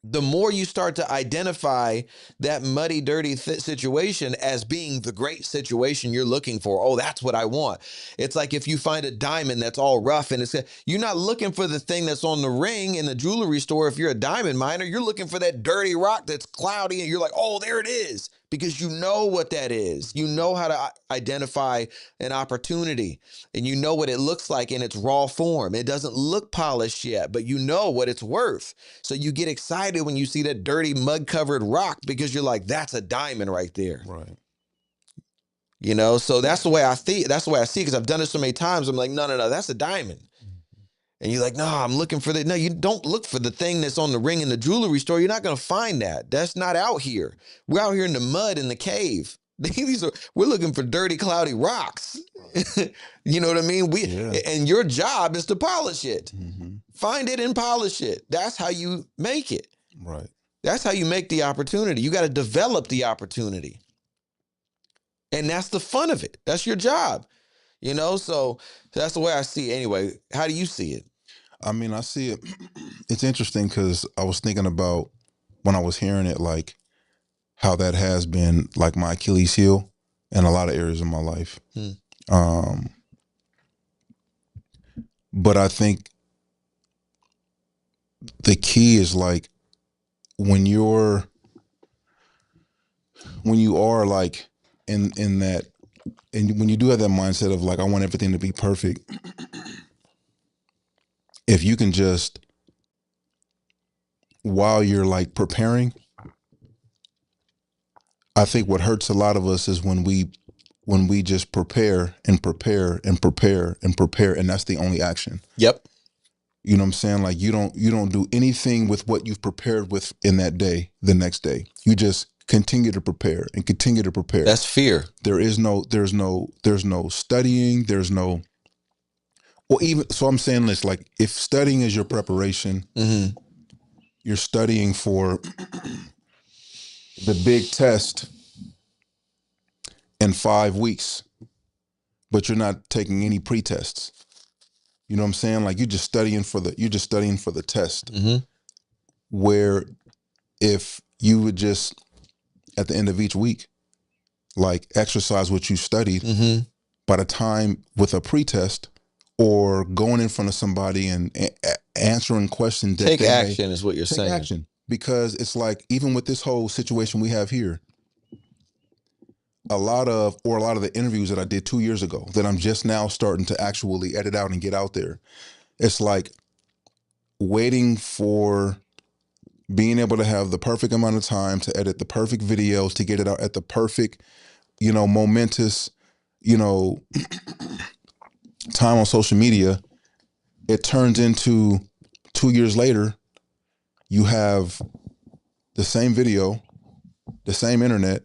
the more you start to identify that muddy, dirty situation as being the great situation you're looking for. Oh, that's what I want. It's like if you find a diamond that's all rough and you're not looking for the thing that's on the ring in the jewelry store. If you're a diamond miner, you're looking for that dirty rock that's cloudy and you're like, oh, there it is, because you know what that is. You know how to identify an opportunity, and you know what it looks like in its raw form. It doesn't look polished yet, but you know what it's worth. So you get excited when you see that dirty mud covered rock, because you're like, that's a diamond right there. Right. You know, so that's the way I see. That's the way I see, because I've done it so many times. I'm like, no, that's a diamond. And you're like, no, I'm looking for that. No, you don't look for the thing that's on the ring in the jewelry store. You're not going to find that. That's not out here. We're out here in the mud in the cave. We're looking for dirty, cloudy rocks. You know what I mean? And your job is to polish it. Mm-hmm. Find it and polish it. That's how you make it. Right. That's how you make the opportunity. You got to develop the opportunity. And that's the fun of it. That's your job. You know, so that's the way I see it. Anyway, how do you see it? I mean, I see it. It's interesting because I was thinking about when I was hearing it, like how that has been like my Achilles heel in a lot of areas of my life. But I think the key is like when you are like in that, and when you do have that mindset of like, I want everything to be perfect. If you can just, while you're like preparing, I think what hurts a lot of us is when we just prepare and prepare and prepare and prepare, and that's the only action. Yep. You know what I'm saying? Like you don't do anything with what you've prepared with in that day, the next day. You just continue to prepare and continue to prepare. That's fear. There's no studying, or even, so I'm saying this, like if studying is your preparation, Mm-hmm. you're studying for the big test in 5 weeks, but you're not taking any pre-tests. You know what I'm saying? Like you're just studying for the test. Mm-hmm. Where if you would just at the end of each week, like exercise what you studied, Mm-hmm. by the time with a pre-test or going in front of somebody and answering questions, that Take action is what you're saying. Take action, because it's like even with this whole situation we have here, a lot of the interviews that I did 2 years ago that I'm just now starting to actually edit out and get out there. It's like waiting for being able to have the perfect amount of time to edit the perfect videos, to get it out at the perfect, momentous, time on social media. It turns into 2 years later, you have the same video, the same internet,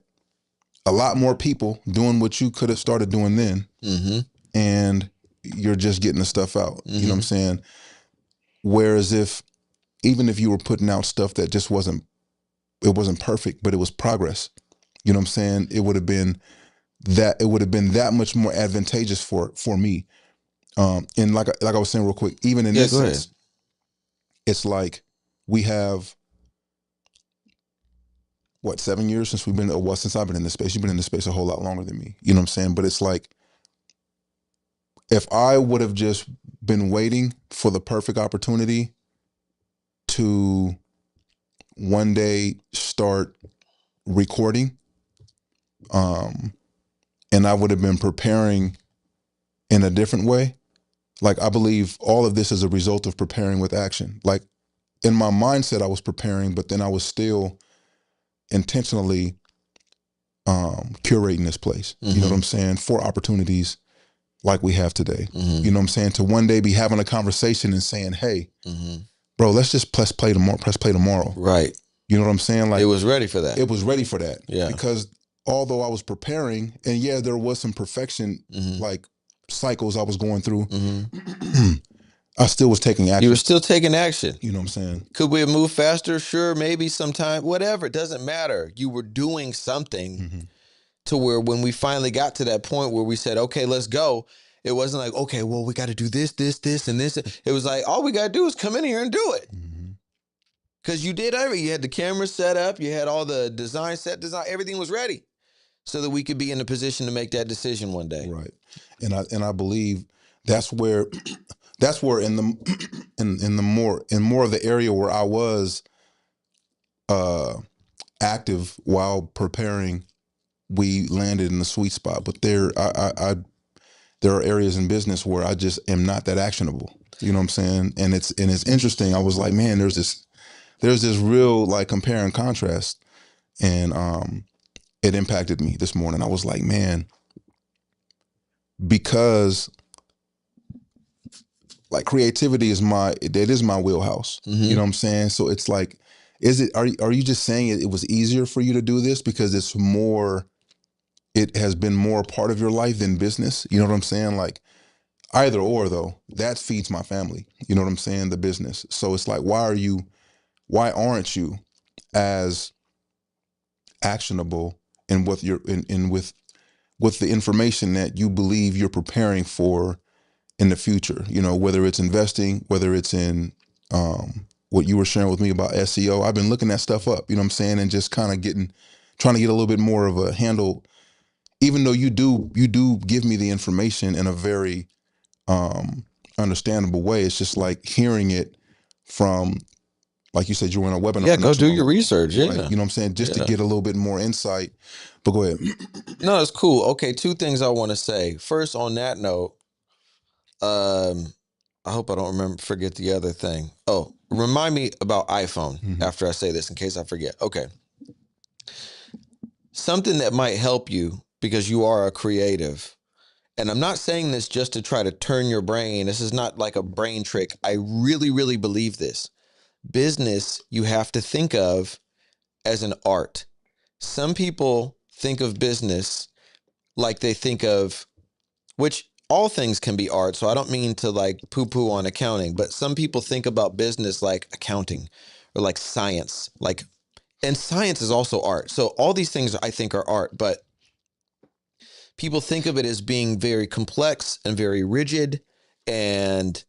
a lot more people doing what you could have started doing then. Mm-hmm. And you're just getting the stuff out. Mm-hmm. You know what I'm saying? Whereas even if you were putting out stuff that just wasn't perfect, but it was progress. You know what I'm saying? It would have been that much more advantageous for me. And like I was saying real quick, even in this sense, it's like we have 7 years since we've been, since I've been in this space. You've been in this space a whole lot longer than me. You know what I'm saying? But it's like, if I would have just been waiting for the perfect opportunity to one day start recording, and I would have been preparing in a different way. Like, I believe all of this is a result of preparing with action. Like, in my mindset, I was preparing, but then I was still intentionally curating this place. Mm-hmm. You know what I'm saying? For opportunities like we have today. Mm-hmm. You know what I'm saying? To one day be having a conversation and saying, hey, mm-hmm. bro, let's just press play tomorrow. Right. You know what I'm saying? Like, it was ready for that. It was ready for that. Yeah. Because although I was preparing, and yeah, there was some perfection, mm-hmm. like cycles I was going through, mm-hmm. I still was taking action. You were still taking action. You know what I'm saying? Could we have moved faster? Sure, maybe sometime. Whatever, it doesn't matter. You were doing something, mm-hmm. to where when we finally got to that point where we said, okay, let's go, it wasn't like, okay, well, we got to do this, and this. It was like, all we got to do is come in here and do it. Mm-hmm. Because you did everything. You had the camera set up, you had all the design, everything was ready so that we could be in a position to make that decision one day. Right. And I believe that's where in the in more of the area where I was active while preparing, we landed in the sweet spot. But there are areas in business where I just am not that actionable. You know what I'm saying? And it's interesting. I was like, man, there's this real like compare and contrast. And it impacted me this morning. I was like, man, because like creativity is my wheelhouse. You know what I'm saying? So it's like, are you just saying it was easier for you to do this because it has been more a part of your life than business? You know what I'm saying? Like either or though, that feeds my family. You know what I'm saying? The business. So it's like, why aren't you as actionable in what you're in with the information that you believe you're preparing for in the future, you know, whether it's investing, whether it's in what you were sharing with me about SEO. I've been looking that stuff up, you know what I'm saying, and just kind of trying to get a little bit more of a handle, even though you do give me the information in a very understandable way. It's just like hearing it from, like you said, you were in a webinar. Yeah, go do your research. Yeah. Right? You know what I'm saying? Just to get a little bit more insight. But go ahead. No, it's cool. Okay, two things I want to say. First, on that note, I hope I don't forget the other thing. Oh, remind me about iPhone after I say this in case I forget. Okay. Something that might help you because you are a creative. And I'm not saying this just to try to turn your brain. This is not like a brain trick. I really, really believe this. Business, you have to think of as an art. Some people think of business like they think of, which all things can be art. So I don't mean to like poo-poo on accounting, but some people think about business like accounting or like science, and science is also art. So all these things I think are art, but people think of it as being very complex and very rigid and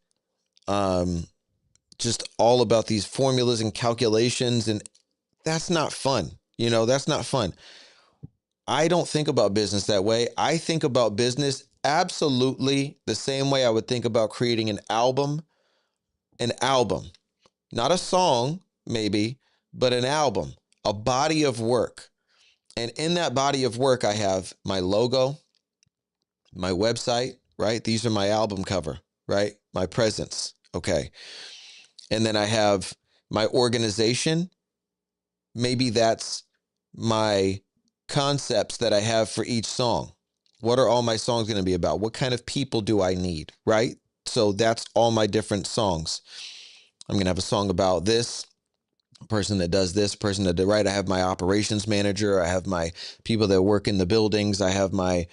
just all about these formulas and calculations. And that's not fun. You know, that's not fun. I don't think about business that way. I think about business absolutely the same way I would think about creating an album, not a song maybe, but an album, a body of work. And in that body of work, I have my logo, my website, right? These are my album cover, right? My presence. Okay. And then I have my organization. Maybe that's my concepts that I have for each song. What are all my songs going to be about? What kind of people do I need, right? So that's all my different songs. I'm going to have a song about this person that does this, person that did right. I have my operations manager. I have my people that work in the buildings. I have my,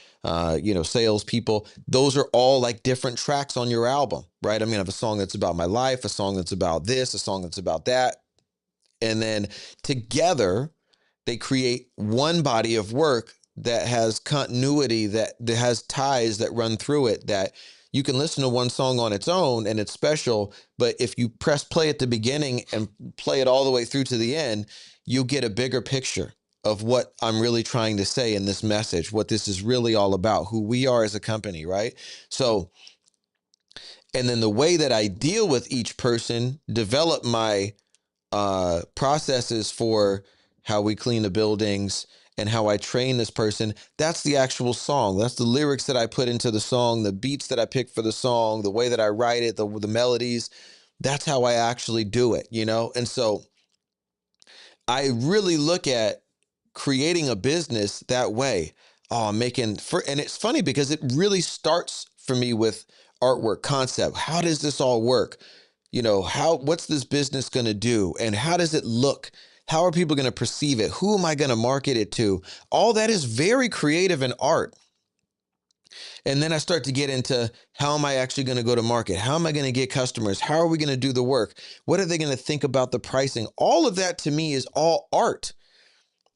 sales people. Those are all like different tracks on your album, right? I'm going to have a song that's about my life, a song that's about this, a song that's about that. And then together they create one body of work that has continuity, that has ties that run through it, that you can listen to one song on its own and it's special, but if you press play at the beginning and play it all the way through to the end, you'll get a bigger picture of what I'm really trying to say in this message, what this is really all about, who we are as a company, right? So, and then the way that I deal with each person, develop my processes for how we clean the buildings and how I train this person, that's the actual song. That's the lyrics that I put into the song, the beats that I pick for the song, the way that I write it, the melodies. That's how I actually do it, you know? And so I really look at creating a business that way. And it's funny because it really starts for me with artwork concept. How does this all work? You know, what's this business going to do? And how does it look? How are people going to perceive it? Who am I going to market it to? All that is very creative and art. And then I start to get into how am I actually going to go to market? How am I going to get customers? How are we going to do the work? What are they going to think about the pricing? All of that to me is all art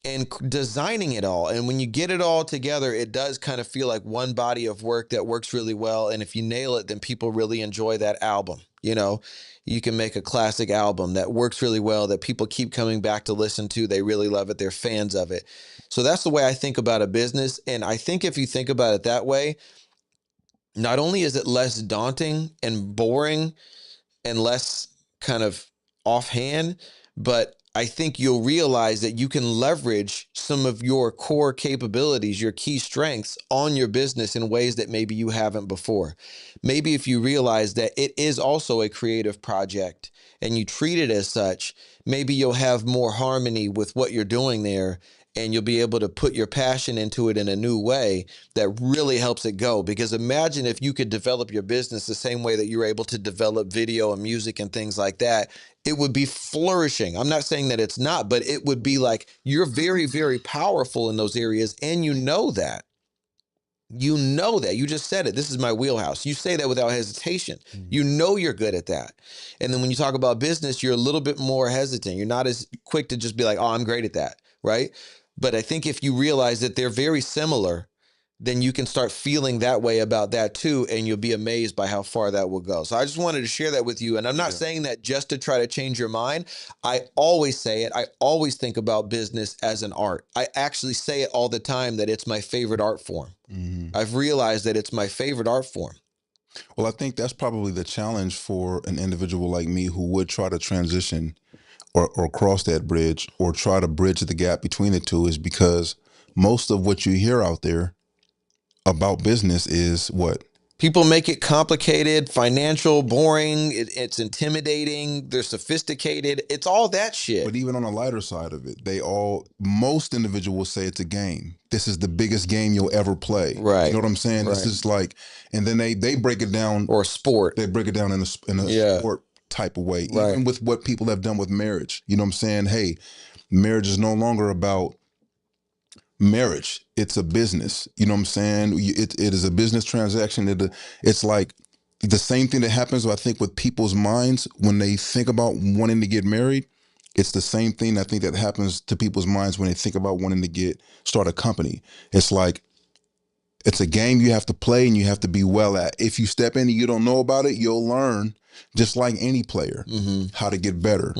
and designing it all. And when you get it all together, it does kind of feel like one body of work that works really well. And if you nail it, then people really enjoy that album. You know, you can make a classic album that works really well, that people keep coming back to listen to. They really love it. They're fans of it. So that's the way I think about a business. And I think if you think about it that way, not only is it less daunting and boring and less kind of offhand, but I think you'll realize that you can leverage some of your core capabilities, your key strengths on your business in ways that maybe you haven't before. Maybe if you realize that it is also a creative project and you treat it as such, maybe you'll have more harmony with what you're doing there, and you'll be able to put your passion into it in a new way that really helps it go. Because imagine if you could develop your business the same way that you're able to develop video and music and things like that. It would be flourishing. I'm not saying that it's not, but it would be like you're very, very powerful in those areas. And you know that. You know that. You just said it. This is my wheelhouse. You say that without hesitation. You know you're good at that. And then when you talk about business, you're a little bit more hesitant. You're not as quick to just be like, oh, I'm great at that. Right. But I think if you realize that they're very similar, then you can start feeling that way about that too. And you'll be amazed by how far that will go. So I just wanted to share that with you. And I'm not saying that just to try to change your mind. I always say it. I always think about business as an art. I actually say it all the time that it's my favorite art form. I've realized that it's my favorite art form. Well, I think that's probably the challenge for an individual like me who would try to transition or cross that bridge or try to bridge the gap between the two, is because most of what you hear out there about business is what? People make it complicated, financial, boring. It's intimidating. They're sophisticated. It's all that shit. But even on the lighter side of it, most individuals say it's a game. This is the biggest game you'll ever play. Right. You know what I'm saying? Right. This is like, and then they break it down. Or sport. They break it down in a sport type of way. Right. Even with what people have done with marriage. You know what I'm saying? Hey, marriage is no longer about marriage. It's a business. You know what I'm saying? It is a business transaction. It's like the same thing that happens, I think, with people's minds when they think about wanting to get married. It's the same thing I think that happens to people's minds when they think about wanting to start a company. It's like, it's a game you have to play and you have to be well at. If you step in and you don't know about it, you'll learn, just like any player, how to get better.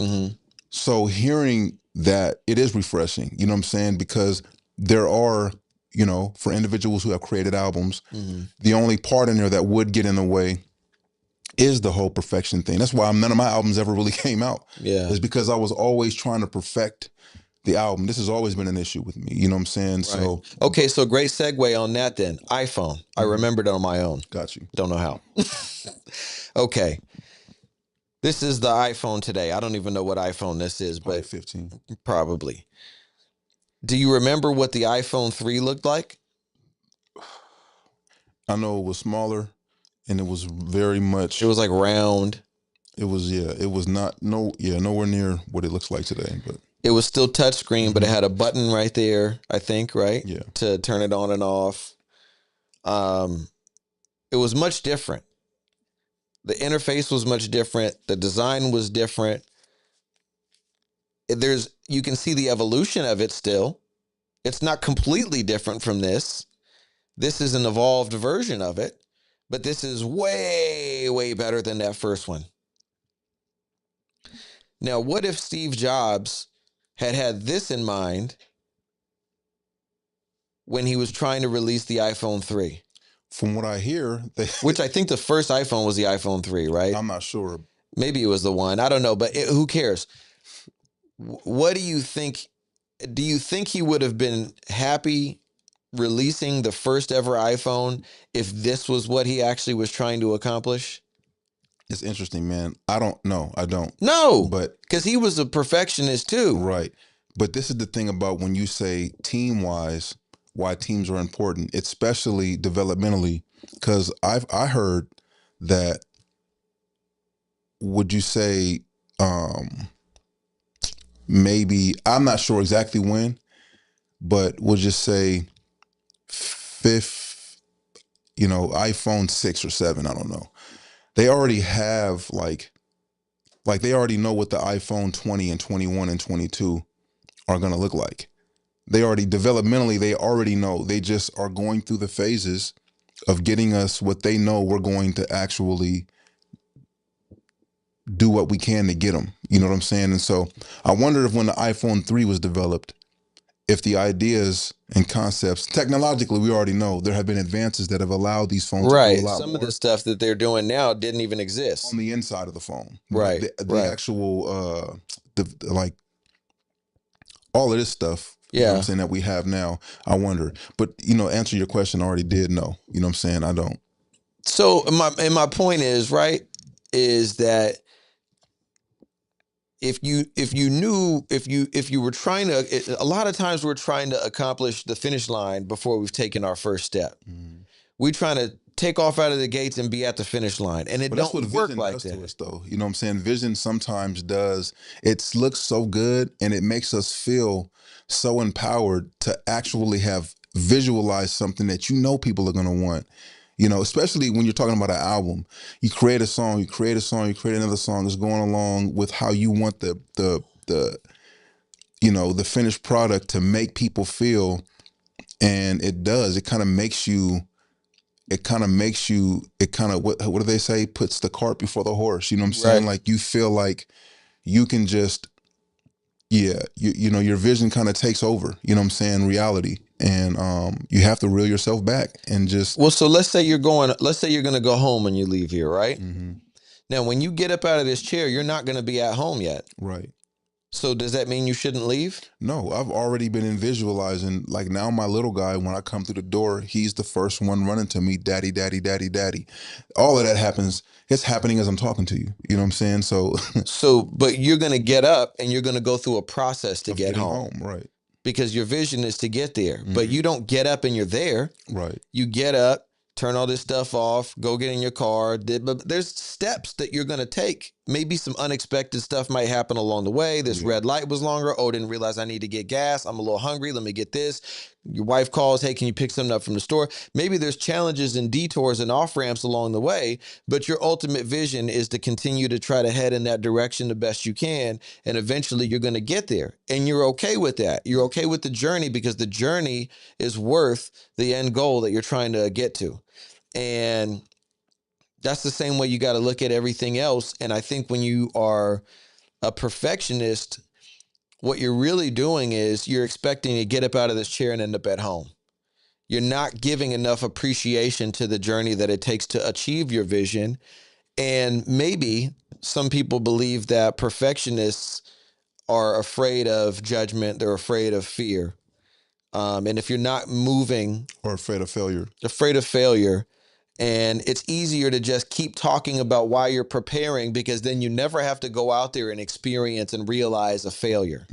So hearing that, it is refreshing, you know what I'm saying? Because there are, for individuals who have created albums, the only part in there that would get in the way is the whole perfection thing. That's why none of my albums ever really came out. Yeah. It's because I was always trying to perfect the album. This has always been an issue with me. You know what I'm saying? Right. So okay, so great segue on that then. iPhone. I remembered on my own. Got you. Don't know how. Okay. This is the iPhone today. I don't even know what iPhone this is, Probably but 15. Probably. Do you remember what the iPhone 3 looked like? I know it was smaller and it was very much. It was like round. It was, it was nowhere near what it looks like today, but. It was still touchscreen, but it had a button right there, I think, right? Yeah. To turn it on and off. It was much different. The interface was much different. The design was different. You can see the evolution of it still. It's not completely different from this. This is an evolved version of it, but this is way, way better than that first one. Now, what if Steve Jobs had this in mind when he was trying to release the iPhone 3? From what I hear, which I think the first iPhone was the iPhone 3, right? I'm not sure. Maybe it was the one. I don't know, but who cares? What do you think? Do you think he would have been happy releasing the first ever iPhone if this was what he actually was trying to accomplish? It's interesting, man. I don't know. I don't. No, but because he was a perfectionist too. Right. But this is the thing about when you say team-wise, why teams are important, especially developmentally, because I heard that, would you say, maybe, I'm not sure exactly when, but we'll just say fifth, iPhone 6 or 7, I don't know. They already have like they already know what the iPhone 20 and 21 and 22 are going to look like. They already developmentally, they already know. They just are going through the phases of getting us what they know we're going to actually do what we can to get them. You know what I'm saying? And so I wonder if when the iPhone 3 was developed, if the ideas and concepts, technologically, we already know there have been advances that have allowed these phones to do a Right. lot Some of more the stuff that they're doing now didn't even on exist. the inside of the phone. Right. The actual, like all of this stuff, you know what I'm Yeah. saying, that we have now, I wonder. But, answer your question, I already did know. You know what I'm saying? I don't. So my point is, right, is that if you were trying to, a lot of times we're trying to accomplish the finish line before we've taken our first step. We're trying to take off out of the gates and be at the finish line, and it But that's don't what work vision like does to that. us, though. You know what I'm saying? Vision sometimes does. It looks so good, and it makes us feel so empowered to actually have visualized something that people are going to want. Especially when you're talking about an album. You create a song, you create another song that's going along with how you want the the finished product to make people feel, and it does. It kind of makes you. It kind of what do they say? Puts the cart before the horse. You know what I'm saying? Right. Like you feel like you can just, yeah, your vision kind of takes over. You know what I'm saying? Reality, and you have to reel yourself back and just. Well, so let's say you're going to go home when you leave here, right? Mm-hmm. Now, when you get up out of this chair, you're not going to be at home yet. Right. So does that mean you shouldn't leave? No, I've already been in visualizing. Like now, my little guy, when I come through the door, he's the first one running to me, daddy, daddy, daddy, daddy. All of that happens. It's happening as I'm talking to you. You know what I'm saying? So, But you're going to get up and you're going to go through a process to of get getting home right? because your vision is to get there. But you don't get up and you're there. Right. You get up, turn all this stuff off, go get in your car. But there's steps that you're going to take. Maybe some unexpected stuff might happen along the way. This red light was longer. Oh, didn't realize I need to get gas. I'm a little hungry. Let me get this. Your wife calls, hey, can you pick something up from the store? Maybe there's challenges and detours and off ramps along the way, but your ultimate vision is to continue to try to head in that direction the best you can. And eventually you're going to get there. And you're okay with that. You're okay with the journey because the journey is worth the end goal that you're trying to get to. And that's the same way you got to look at everything else. And I think when you are a perfectionist, what you're really doing is you're expecting to get up out of this chair and end up at home. You're not giving enough appreciation to the journey that it takes to achieve your vision. And maybe some people believe that perfectionists are afraid of judgment. They're afraid of fear. And if you're not moving, Or afraid of failure. And it's easier to just keep talking about why you're preparing because then you never have to go out there and experience and realize a failure.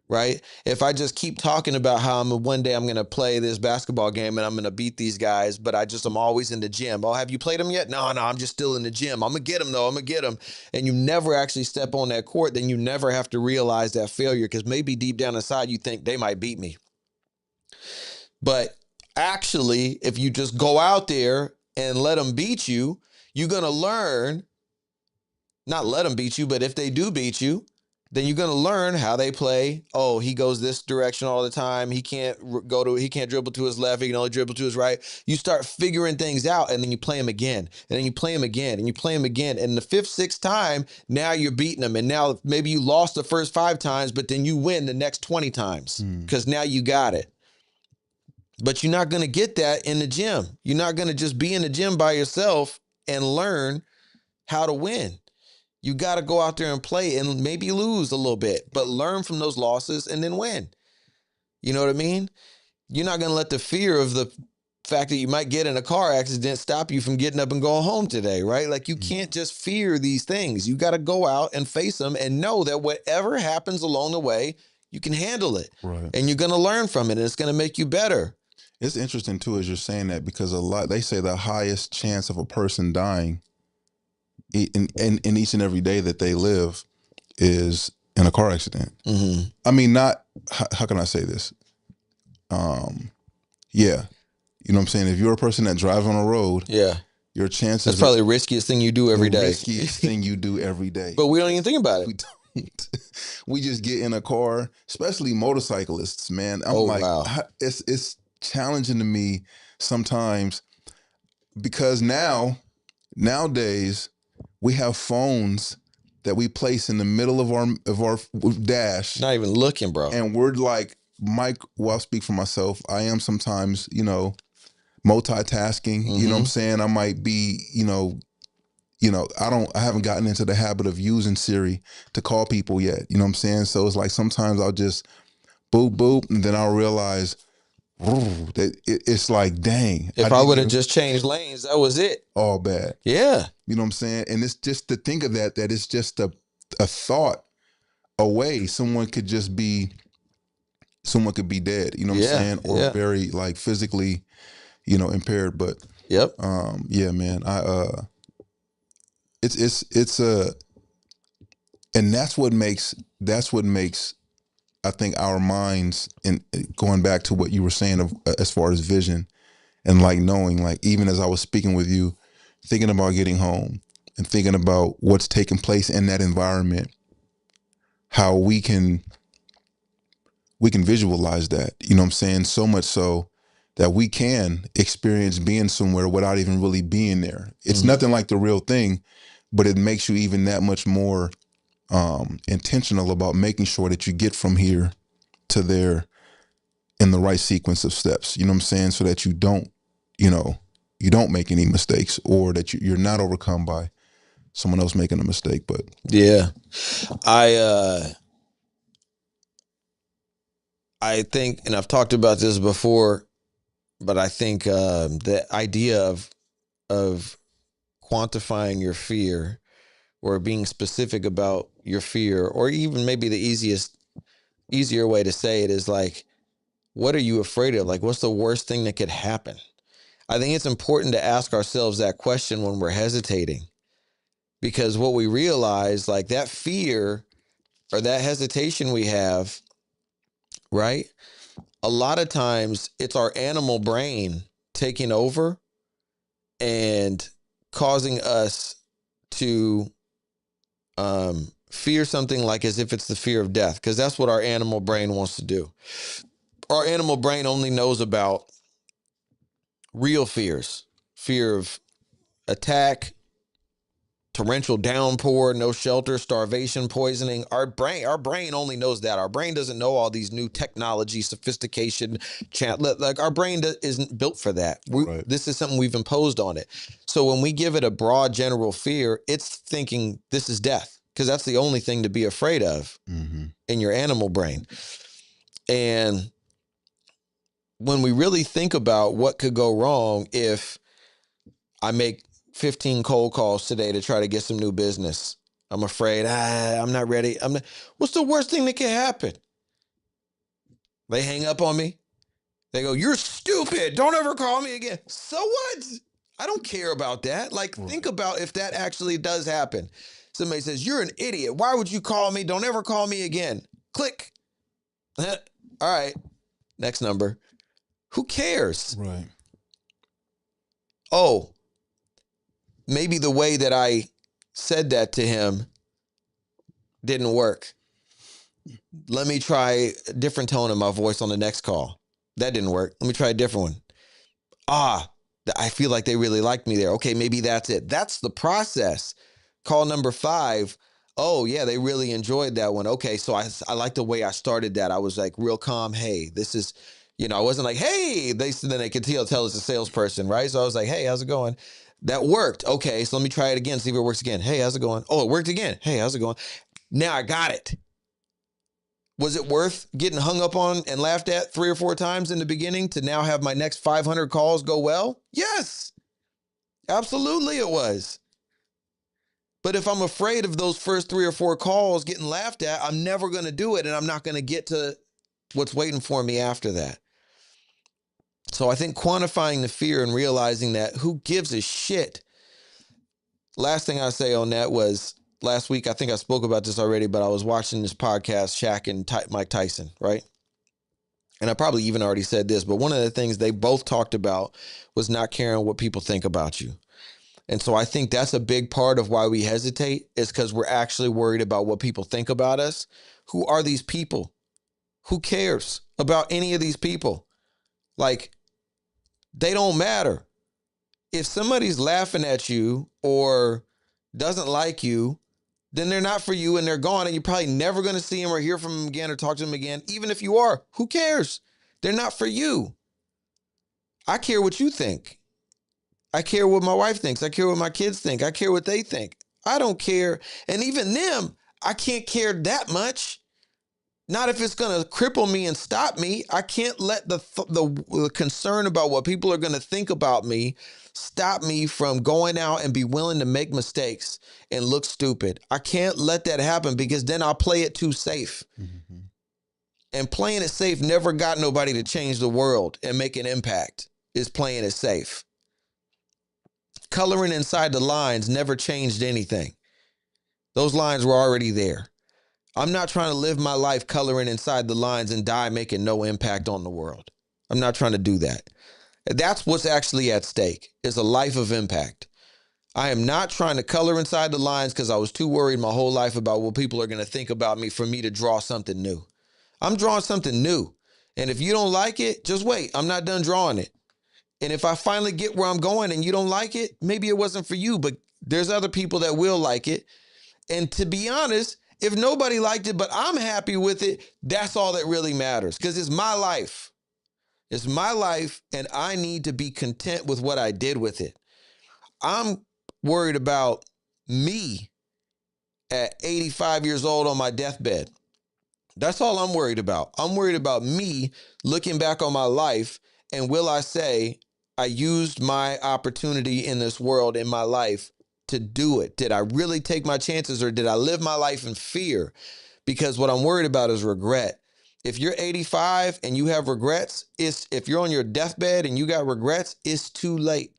Right? If I just keep talking about how one day I'm going to play this basketball game and I'm going to beat these guys, but I'm always in the gym. Oh, have you played them yet? No, I'm just still in the gym. I'm going to get them though. I'm going to get them. And you never actually step on that court. Then you never have to realize that failure because maybe deep down inside you think they might beat me. But actually, if you just go out there and let them beat you, you're going to learn, not let them beat you, but if they do beat you, then you're going to learn how they play. Oh, he goes this direction all the time. He can't dribble to his left. He can only dribble to his right. You start figuring things out and then you play him again and then you play him again and you play him again. And the fifth, sixth time, now you're beating them. And now maybe you lost the first 5 times, but then you win the next 20 times because now you got it. But you're not going to get that in the gym. You're not going to just be in the gym by yourself and learn how to win. You got to go out there and play and maybe lose a little bit, but learn from those losses and then win. You know what I mean? You're not going to let the fear of the fact that you might get in a car accident stop you from getting up and going home today, right? Like you can't just fear these things. You got to go out and face them and know that whatever happens along the way, you can handle it. Right. And you're going to learn from it and it's going to make you better. It's interesting too, as you're saying that, because they say the highest chance of a person dying in each and every day that they live is in a car accident. Mm-hmm. I mean, how can I say this? Yeah. You know what I'm saying? If you're a person that drives on a road, yeah, your chances. That's probably the riskiest thing you do every day. Riskiest thing you do every day. But we don't even think about it. We don't. We just get in a car, especially motorcyclists, man. I'm wow. It's challenging to me sometimes because nowadays we have phones that we place in the middle of our dash. Not even looking, bro. And we're like, Mike, well, I'll speak for myself. I am sometimes, multitasking. You know what I'm saying? I might be, I haven't gotten into the habit of using Siri to call people yet. You know what I'm saying? So it's like sometimes I'll just boop, boop, and then I'll realize that it's like, dang. If I would have just changed lanes, that was it. All bad. Yeah. You know what I'm saying? And it's just to think of that it's just a thought away. Someone could be dead. You know what I'm saying? Or very like physically, impaired. But yep. Yeah, man. It's and that's what makes I think our minds, and going back to what you were saying of as far as vision and like knowing, like even as I was speaking with you, thinking about getting home and thinking about what's taking place in that environment, how we can visualize that, you know what I'm saying? So much so that we can experience being somewhere without even really being there. It's nothing like the real thing, but it makes you even that much more intentional about making sure that you get from here to there in the right sequence of steps, you know what I'm saying? So that you don't make any mistakes, or that you're not overcome by someone else making a mistake. But yeah, I think, and I've talked about this before, but I think the idea of quantifying your fear, or being specific about your fear, or even maybe the easier way to say it is like, what are you afraid of? Like, what's the worst thing that could happen? I think it's important to ask ourselves that question when we're hesitating, because what we realize, like that fear or that hesitation we have, right? A lot of times it's our animal brain taking over and causing us to fear something, like as if it's the fear of death, because that's what our animal brain wants to do. Our animal brain only knows about real fears: fear of attack, torrential downpour, no shelter, starvation, poisoning. Our brain only knows that. Our brain doesn't know all these new technology, sophistication, like our brain isn't built for that. Right. This is something we've imposed on it. So when we give it a broad general fear, it's thinking this is death, because that's the only thing to be afraid of in your animal brain. And when we really think about what could go wrong if I make 15 cold calls today to try to get some new business, I'm afraid, I'm not ready. What's the worst thing that can happen? They hang up on me. They go, you're stupid. Don't ever call me again. So what? I don't care about that. Like, think about if that actually does happen. Somebody says, you're an idiot. Why would you call me? Don't ever call me again. Click. All right. Next number. Who cares? Right. Oh, maybe the way that I said that to him didn't work. Let me try a different tone in my voice on the next call. That didn't work. Let me try a different one. I feel like they really liked me there. Okay, maybe that's it. That's the process. Call number 5. Oh, yeah, they really enjoyed that one. Okay, so I like the way I started that. I was like real calm. Hey, this is, I wasn't like, hey, then they could tell it's a salesperson, right? So I was like, hey, how's it going? That worked. Okay, so let me try it again, see if it works again. Hey, how's it going? Oh, it worked again. Hey, how's it going? Now I got it. Was it worth getting hung up on and laughed at 3 or 4 times in the beginning to now have my next 500 calls go well? Yes, absolutely it was. But if I'm afraid of those first 3 or 4 calls getting laughed at, I'm never going to do it, and I'm not going to get to what's waiting for me after that. So I think quantifying the fear and realizing that who gives a shit. Last thing I say on that was last week, I think I spoke about this already, but I was watching this podcast, Shaq and Mike Tyson, right? And I probably even already said this, but one of the things they both talked about was not caring what people think about you. And so I think that's a big part of why we hesitate, is because we're actually worried about what people think about us. Who are these people? Who cares about any of these people? Like, they don't matter. If somebody's laughing at you or doesn't like you, then they're not for you and they're gone, and you're probably never going to see them or hear from them again or talk to them again. Even if you are, who cares? They're not for you. I care what you think. I care what my wife thinks. I care what my kids think. I care what they think. I don't care. And even them, I can't care that much. Not if it's going to cripple me and stop me. I can't let the concern about what people are going to think about me stop me from going out and be willing to make mistakes and look stupid. I can't let that happen, because then I'll play it too safe. Mm-hmm. And playing it safe never got nobody to change the world and make an impact. Is playing it safe. Coloring inside the lines never changed anything. Those lines were already there. I'm not trying to live my life coloring inside the lines and die making no impact on the world. I'm not trying to do that. That's what's actually at stake, is a life of impact. I am not trying to color inside the lines because I was too worried my whole life about what people are going to think about me for me to draw something new. I'm drawing something new. And if you don't like it, just wait. I'm not done drawing it. And if I finally get where I'm going and you don't like it, maybe it wasn't for you, but there's other people that will like it. And to be honest, if nobody liked it, but I'm happy with it, that's all that really matters, because it's my life. It's my life, and I need to be content with what I did with it. I'm worried about me at 85 years old on my deathbed. That's all I'm worried about. I'm worried about me looking back on my life, and will I say I used my opportunity in this world, in my life, to do it? Did I really take my chances, or did I live my life in fear? Because what I'm worried about is regret. If you're 85 and you have regrets, if you're on your deathbed and you got regrets, it's too late.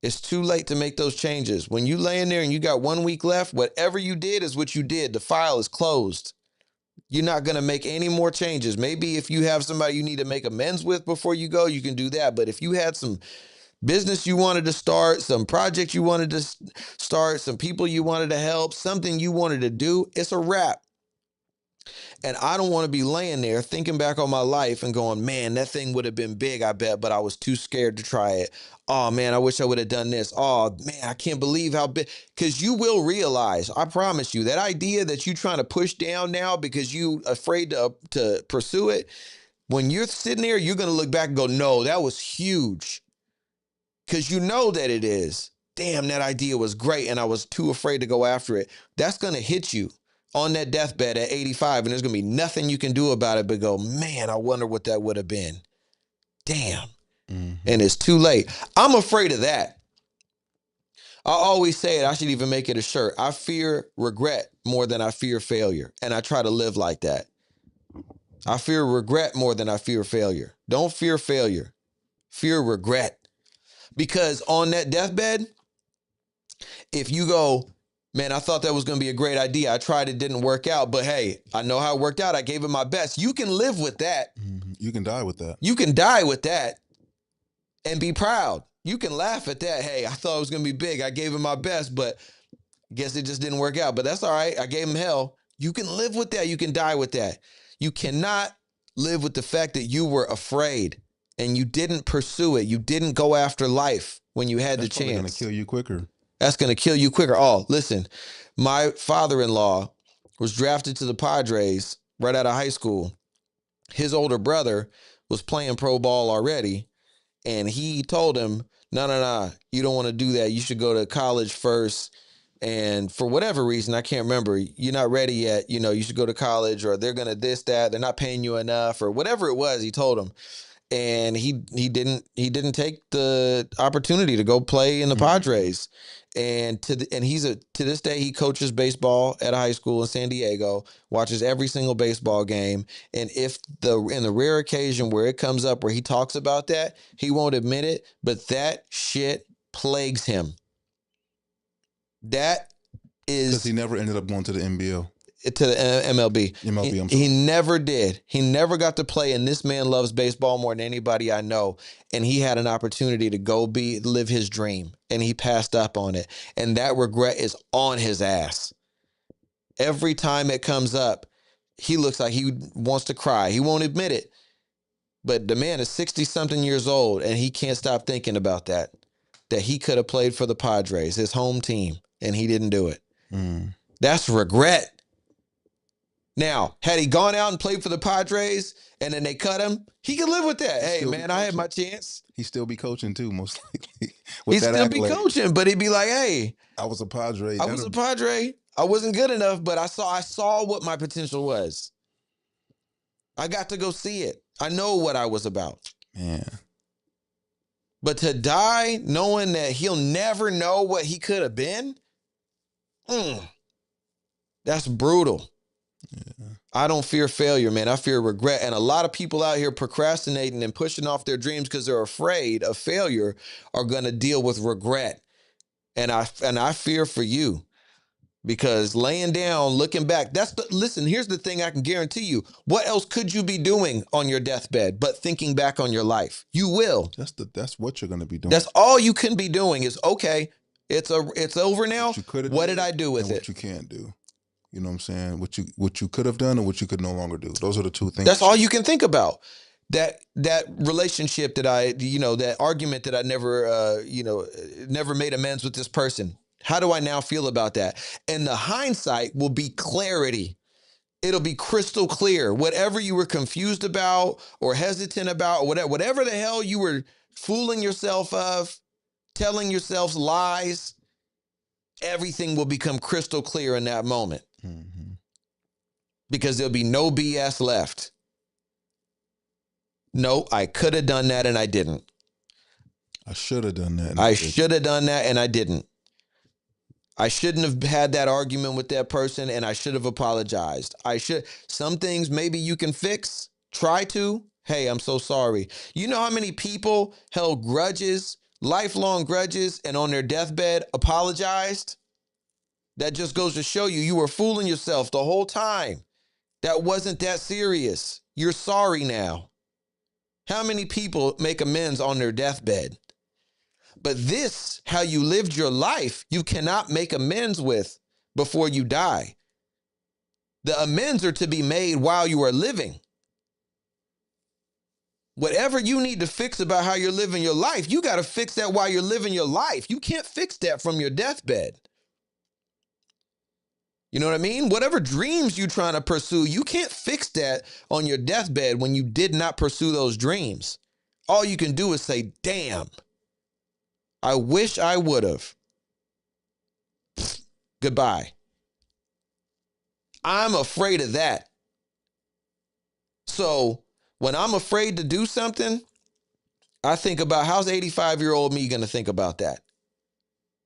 It's too late to make those changes. When you lay in there and you got 1 week left, whatever you did is what you did. The file is closed. You're not going to make any more changes. Maybe if you have somebody you need to make amends with before you go, you can do that. But if you had some business you wanted to start, some project you wanted to start, some people you wanted to help, something you wanted to do, it's a wrap. And I don't want to be laying there thinking back on my life and going, man, that thing would have been big, I bet, but I was too scared to try it. Oh, man, I wish I would have done this. Oh, man, I can't believe how big. Because you will realize, I promise you, that idea that you're trying to push down now because you afraid to pursue it, when you're sitting there, you're going to look back and go, no, that was huge. Because you know that it is. Damn, that idea was great, and I was too afraid to go after it. That's going to hit you on that deathbed at 85, and there's going to be nothing you can do about it but go, man, I wonder what that would have been. Damn. Mm-hmm. And it's too late. I'm afraid of that. I always say it. I should even make it a shirt. I fear regret more than I fear failure, and I try to live like that. I fear regret more than I fear failure. Don't fear failure. Fear regret. Because on that deathbed, if you go, man, I thought that was going to be a great idea. I tried, it didn't work out, but hey, I know how it worked out. I gave it my best. You can live with that. Mm-hmm. You can die with that. You can die with that and be proud. You can laugh at that. Hey, I thought it was going to be big. I gave it my best, but guess it just didn't work out. But that's all right. I gave him hell. You can live with that. You can die with that. You cannot live with the fact that you were afraid and you didn't pursue it. You didn't go after life when you had the chance. That's going to kill you quicker. That's going to kill you quicker. Oh, listen, my father-in-law was drafted to the Padres right out of high school. His older brother was playing pro ball already, and he told him, no, you don't want to do that. You should go to college first. And for whatever reason, I can't remember, you're not ready yet. You know, you should go to college, or they're going to this, that. They're not paying you enough, or whatever it was, he told him. And he didn't take the opportunity to go play in the Padres. And to this day, he coaches baseball at a high school in San Diego, watches every single baseball game. And in the rare occasion where it comes up where he talks about that, he won't admit it, but that shit plagues him. That is because he never ended up going to the NBL. To the MLB. I'm sorry. He never did. He never got to play, and this man loves baseball more than anybody I know. And he had an opportunity to go live his dream, and he passed up on it. And that regret is on his ass. Every time it comes up, he looks like he wants to cry. He won't admit it. But the man is 60-something years old, and he can't stop thinking about that he could have played for the Padres, his home team, and he didn't do it. That's regret. Now, had he gone out and played for the Padres and then they cut him, he could live with that. Hey, man, I had my chance. He'd still be coaching too, most likely. He'd still be coaching, but he'd be like, hey, I was a Padre. I was a Padre. I wasn't good enough, but I saw what my potential was. I got to go see it. I know what I was about. Man. But to die knowing that he'll never know what he could have been, that's brutal. Yeah. I don't fear failure, man. I fear regret. And a lot of people out here procrastinating and pushing off their dreams because they're afraid of failure are going to deal with regret. And I fear for you, because laying down, looking back, listen, here's the thing I can guarantee you. What else could you be doing on your deathbed but thinking back on your life? You will. That's what you're going to be doing. That's all you can be doing is, okay, it's over now. What did I do with it? What you can't do. You know what I'm saying? What you could have done and what you could no longer do. Those are the two things. That's all you can think about. That relationship that that argument that I never made amends with this person. How do I now feel about that? And the hindsight will be clarity. It'll be crystal clear. Whatever you were confused about or hesitant about, or whatever the hell you were fooling yourself of, telling yourself lies, everything will become crystal clear in that moment. Mm-hmm. Because there'll be no BS left. No, I could have done that and I didn't. I should have done that. I should have done that and I didn't. I shouldn't have had that argument with that person and I should have apologized. Some things maybe you can fix. Try to. Hey, I'm so sorry. You know how many people held grudges, lifelong grudges, and on their deathbed apologized? That just goes to show you were fooling yourself the whole time. That wasn't that serious. You're sorry now. How many people make amends on their deathbed? But this, how you lived your life, you cannot make amends with before you die. The amends are to be made while you are living. Whatever you need to fix about how you're living your life, you got to fix that while you're living your life. You can't fix that from your deathbed. You know what I mean? Whatever dreams you're trying to pursue, you can't fix that on your deathbed when you did not pursue those dreams. All you can do is say, damn, I wish I would have. Goodbye. I'm afraid of that. So when I'm afraid to do something, I think about, how's 85-year-old me going to think about that?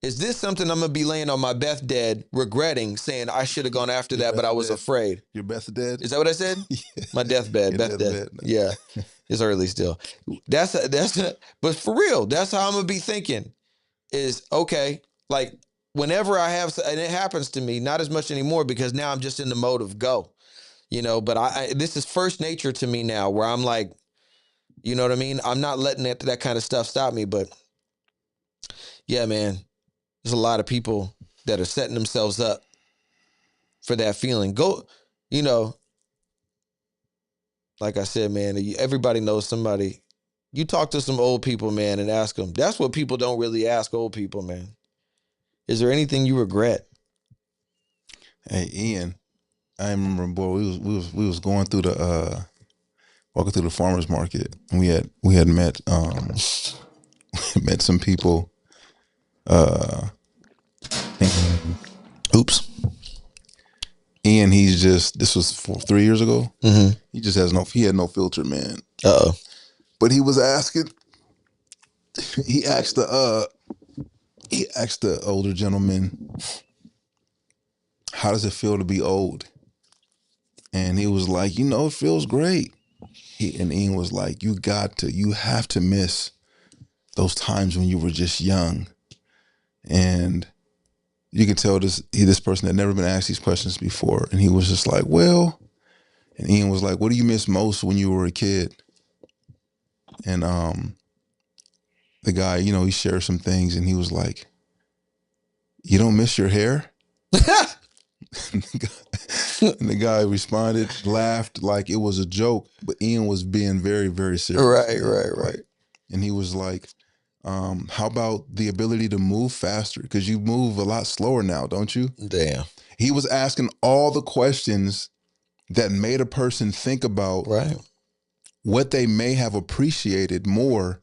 Is this something I'm going to be laying on my deathbed regretting, saying I should have gone after that, but I was afraid? Your deathbed? Is that what I said? Yeah. My deathbed. Deathbed. Yeah. It's early still. But for real, that's how I'm going to be thinking is, okay, like whenever I have, and it happens to me, not as much anymore because now I'm just in the mode of go, but this is first nature to me now where I'm like, you know what I mean? I'm not letting that kind of stuff stop me, but yeah, man. There's a lot of people that are setting themselves up for that feeling. Like I said, man, everybody knows somebody. You talk to some old people, man, and ask them. That's what people don't really ask old people, man. Is there anything you regret? Hey, Ian, I remember, boy, we was going through walking through the farmer's market, and we had met met some people. Oops. Ian, this was 3 years ago. Mm-hmm. He had no filter, man. Uh-oh. But he was asking, he asked the older gentleman, how does it feel to be old? And he was like, it feels great. And Ian was like, you have to miss those times when you were just young. And you could tell this person had never been asked these questions before. And he was just like, well, and Ian was like, what do you miss most when you were a kid? And the guy, he shared some things and he was like, you don't miss your hair? And the guy responded, laughed like it was a joke, but Ian was being very, very serious. Right. And he was like, How about the ability to move faster? Because you move a lot slower now, don't you? Damn. He was asking all the questions that made a person think about Right. what they may have appreciated more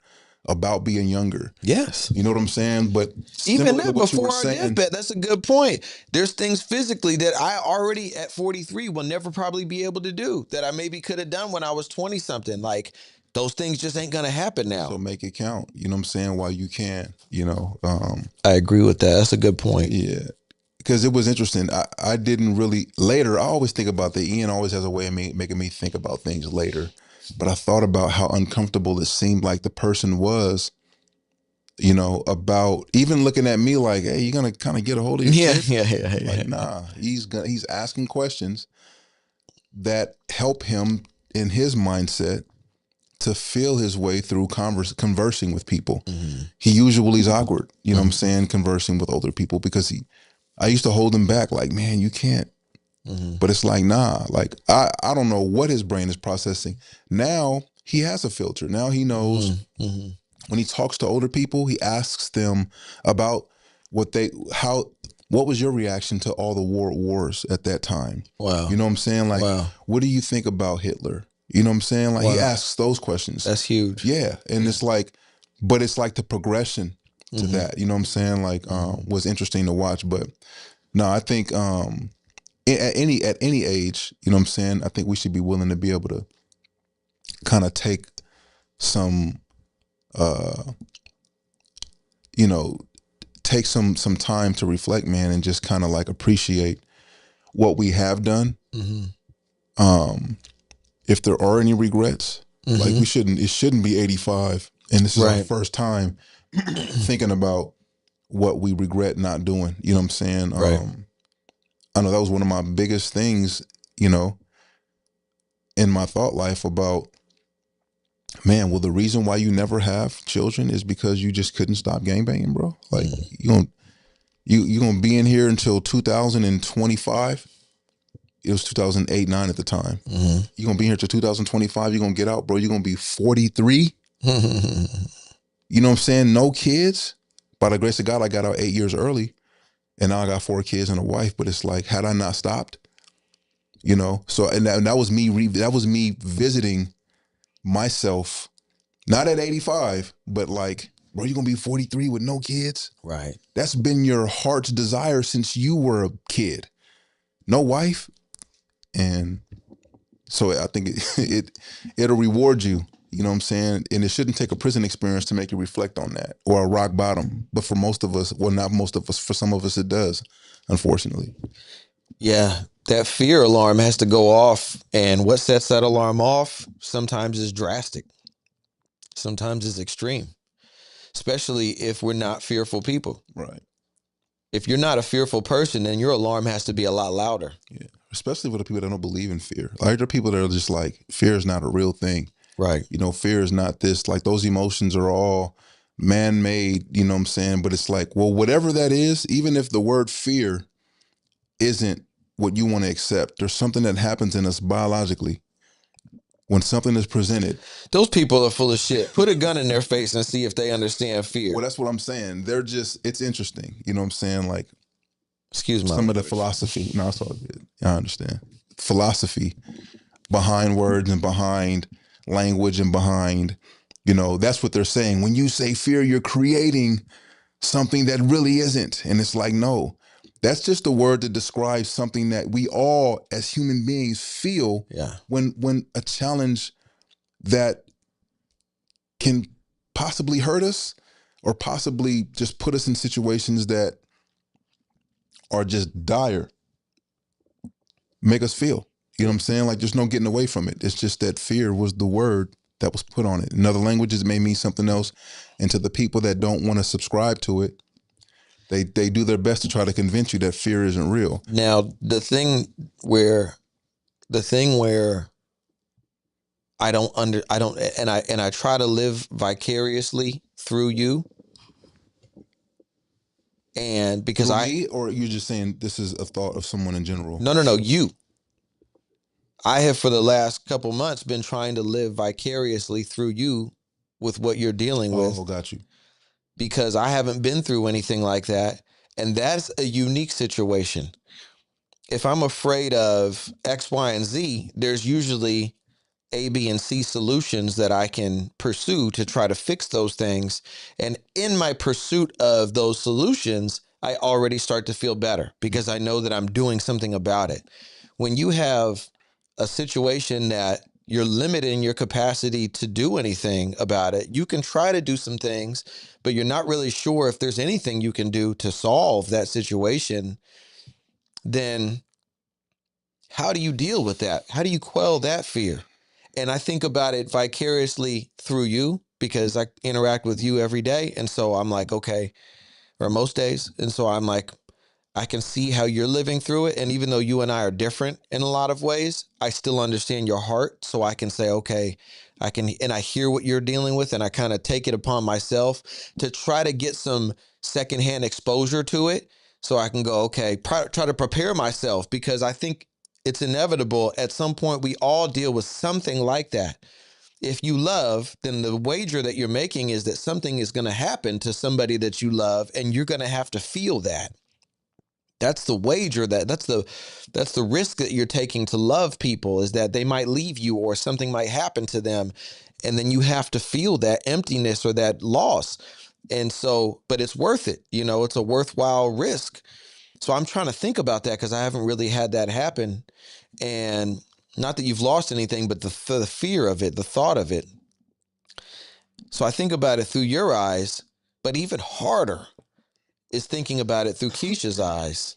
about being younger. Yes. You know what I'm saying? But Even similar to that, what you before were our saying, deathbed, that's a good point. There's things physically that I already at 43 will never probably be able to do that I maybe could have done when I was 20 something. Like those things just ain't gonna happen now. so make it count. You know what I'm saying? While you can, I agree with that. That's a good point. yeah. Because it was interesting. I didn't really later. I always think about that. Ian always has a way of making me think about things later. But I thought about how uncomfortable it seemed like the person was, about even looking at me like, hey, you gonna kind of get a hold of your Yeah, shit? yeah. Like, nah, he's asking questions that help him in his mindset to feel his way through conversing with people. Mm-hmm. He usually is awkward, you know what I'm saying, conversing with older people because I used to hold him back like, man, you can't. Mm-hmm. But it's like, nah, like I don't know what his brain is processing. Now he has a filter. Now he knows Mm-hmm. when he talks to older people, he asks them about what was your reaction to all the wars at that time? Wow. You know what I'm saying? Like, Wow. what do you think about Hitler? You know what I'm saying? Like he Wow. asks those questions. That's huge. Yeah. And it's like, but it's like the progression to Mhm. that. You know what I'm saying? Like, was interesting to watch. But no, I think at any age, you know what I'm saying, I think we should be willing to be able to kind of take some take some time to reflect, man, and just kind of like appreciate what we have done. Mm-hmm. If there are any regrets, like it shouldn't be 85 and this is our Right. first time thinking about what we regret not doing. You know what I'm saying? Right. I know that was one of my biggest things, in my thought life about, man, well, the reason why you never have children is because you just couldn't stop gangbanging, bro. Like you're gonna be in here until 2025. It was 2008-9 at the time. Mm-hmm. You're gonna be here till 2025. You're gonna get out, bro. You're gonna be 43. You know what I'm saying? No kids. By the grace of God, I got out 8 years early, and now I got 4 kids and a wife. But it's like, had I not stopped, so and that was me. That was me visiting myself, not at 85, but like, bro, you're gonna be 43 with no kids. Right. That's been your heart's desire since you were a kid. No wife, and so I think it'll reward you. You know what I'm saying? And it shouldn't take a prison experience to make you reflect on that, or a rock bottom. But for most of us, well, not most of us, for some of us, it does, unfortunately. Yeah, that fear alarm has to go off. And what sets that alarm off sometimes is drastic. Sometimes it's extreme, especially if we're not fearful people. Right. If you're not a fearful person, then your alarm has to be a lot louder. Yeah. Especially for the people that don't believe in fear. Like there are people that are just like, fear is not a real thing. Right. Fear is not this. Like those emotions are all man-made, you know what I'm saying? But it's like, well, whatever that is, even if the word fear isn't what you want to accept, there's something that happens in us biologically when something is presented. Those people are full of shit. Put a gun in their face and see if they understand fear. Well, that's what I'm saying. It's interesting. You know what I'm saying? Like, excuse me. Some of the philosophy. No, it's all good. I understand. Philosophy behind words and behind language and behind, that's what they're saying. When you say fear, you're creating something that really isn't. And it's like, no, that's just a word that describes something that we all as human beings feel when a challenge that can possibly hurt us or possibly just put us in situations that are just dire, make us feel. You know what I'm saying? Like there's no getting away from it. It's just that fear was the word that was put on it. In other languages, it may mean something else. And to the people that don't want to subscribe to it, they do their best to try to convince you that fear isn't real. Now, the thing where I try to live vicariously through you. And because me, or you're just saying this is a thought of someone in general? No, you. I have for the last couple months been trying to live vicariously through you with what you're dealing with. Oh, got you. because I haven't been through anything like that. And that's a unique situation. If I'm afraid of X, Y, and Z, there's usually A, B, and C solutions that I can pursue to try to fix those things. And in my pursuit of those solutions, I already start to feel better because I know that I'm doing something about it. When you have a situation that you're limiting your capacity to do anything about it, you can try to do some things, but you're not really sure if there's anything you can do to solve that situation. Then how do you deal with that? How do you quell that fear? And I think about it vicariously through you because I interact with you every day. And so I'm like, okay, or most days. And so I'm like, I can see how you're living through it. And even though you and I are different in a lot of ways, I still understand your heart. So I can say, okay, and I hear what you're dealing with, and I kind of take it upon myself to try to get some secondhand exposure to it. So I can go, okay, try to prepare myself, because I think it's inevitable. At some point, we all deal with something like that. If you love, then the wager that you're making is that something is going to happen to somebody that you love, and you're going to have to feel that. That's the wager, that's the risk that you're taking to love people, is that they might leave you or something might happen to them. And then you have to feel that emptiness or that loss. And so, but it's worth it. It's a worthwhile risk. So I'm trying to think about that because I haven't really had that happen. And not that you've lost anything, but the fear of it, the thought of it. So I think about it through your eyes, but even harder is thinking about it through Keisha's eyes.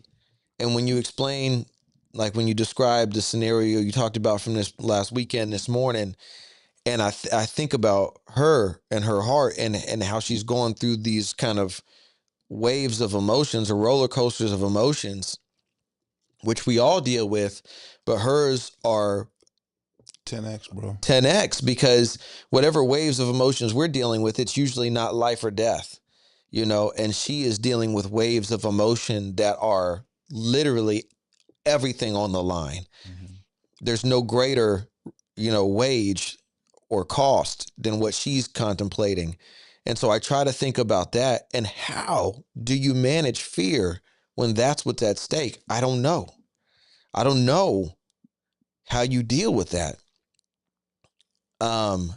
And when you explain, like when you describe the scenario you talked about from this last weekend, this morning, and I think about her and her heart and how she's going through these kind of waves of emotions or roller coasters of emotions, which we all deal with, but hers are 10x, bro. 10x, because whatever waves of emotions we're dealing with, it's usually not life or death, and she is dealing with waves of emotion that are literally everything on the line. Mm-hmm. There's no greater, wage or cost than what she's contemplating. And so I try to think about that. And how do you manage fear when that's what's at stake? I don't know. I don't know how you deal with that. I'd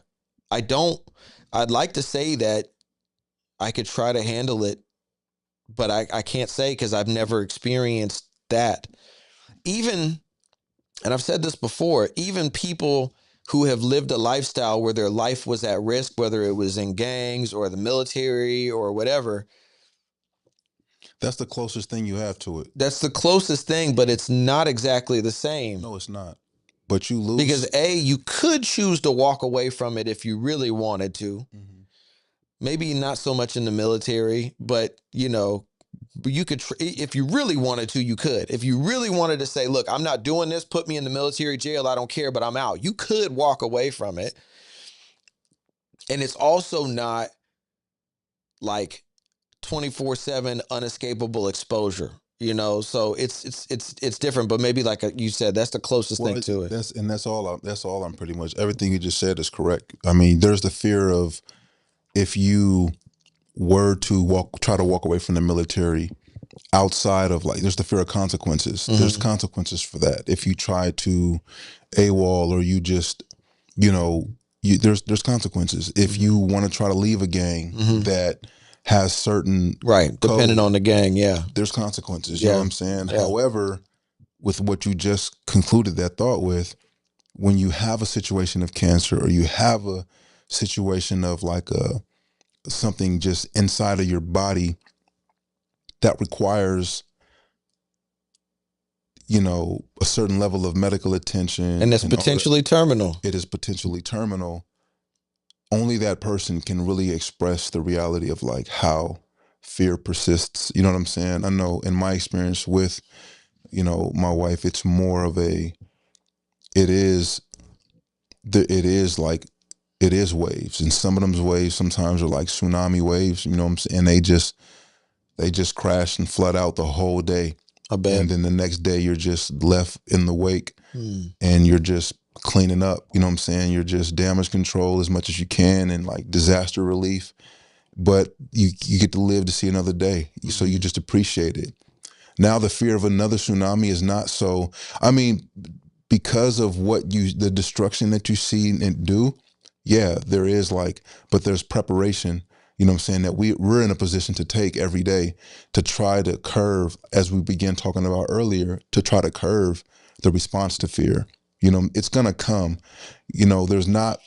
like to say that I could try to handle it, but I can't say because I've never experienced that. Even, and I've said this before, even people who have lived a lifestyle where their life was at risk, whether it was in gangs or the military or whatever. That's the closest thing you have to it. That's the closest thing, but it's not exactly the same. No, it's not. But you lose. Because you could choose to walk away from it if you really wanted to. Mm-hmm. Maybe not so much in the military, but you could, if you really wanted to, you could. If you really wanted to say, look, I'm not doing this, put me in the military jail, I don't care, but I'm out. You could walk away from it. And it's also not like 24/7 unescapable exposure, so it's different, but maybe like you said, that's the closest thing to it. That's all I'm pretty much, everything you just said is correct. I mean, there's the fear of, if you were to try to walk away from the military outside of, like, there's the fear of consequences. Mm-hmm. There's consequences for that. If you try to AWOL, or you just, there's consequences. If you want to try to leave a gang that has certain depending on the gang, there's consequences. You know what I'm saying? Yeah. However, with what you just concluded that thought with, when you have a situation of cancer, or you have a situation of like something just inside of your body that requires, a certain level of medical attention, and that's potentially terminal. It is potentially terminal. Only that person can really express the reality of like how fear persists. You know what I'm saying? I know in my experience with, my wife, it's more of it is waves, and some of them waves sometimes are like tsunami waves. You know what I'm saying? And they just crash and flood out the whole day. I bet. And then the next day you're just left in the wake, and you're just cleaning up. You know what I'm saying? You're just damage control as much as you can, and like disaster relief. but you get to live to see another day. So you just appreciate it. Now the fear of another tsunami is not so, I mean, because of the destruction that you see and do, yeah, there is but there's preparation, you know what I'm saying, that we're in a position to take every day to try to curve, as we began talking about earlier, to try to curve the response to fear. You know, it's gonna come. You know, there's not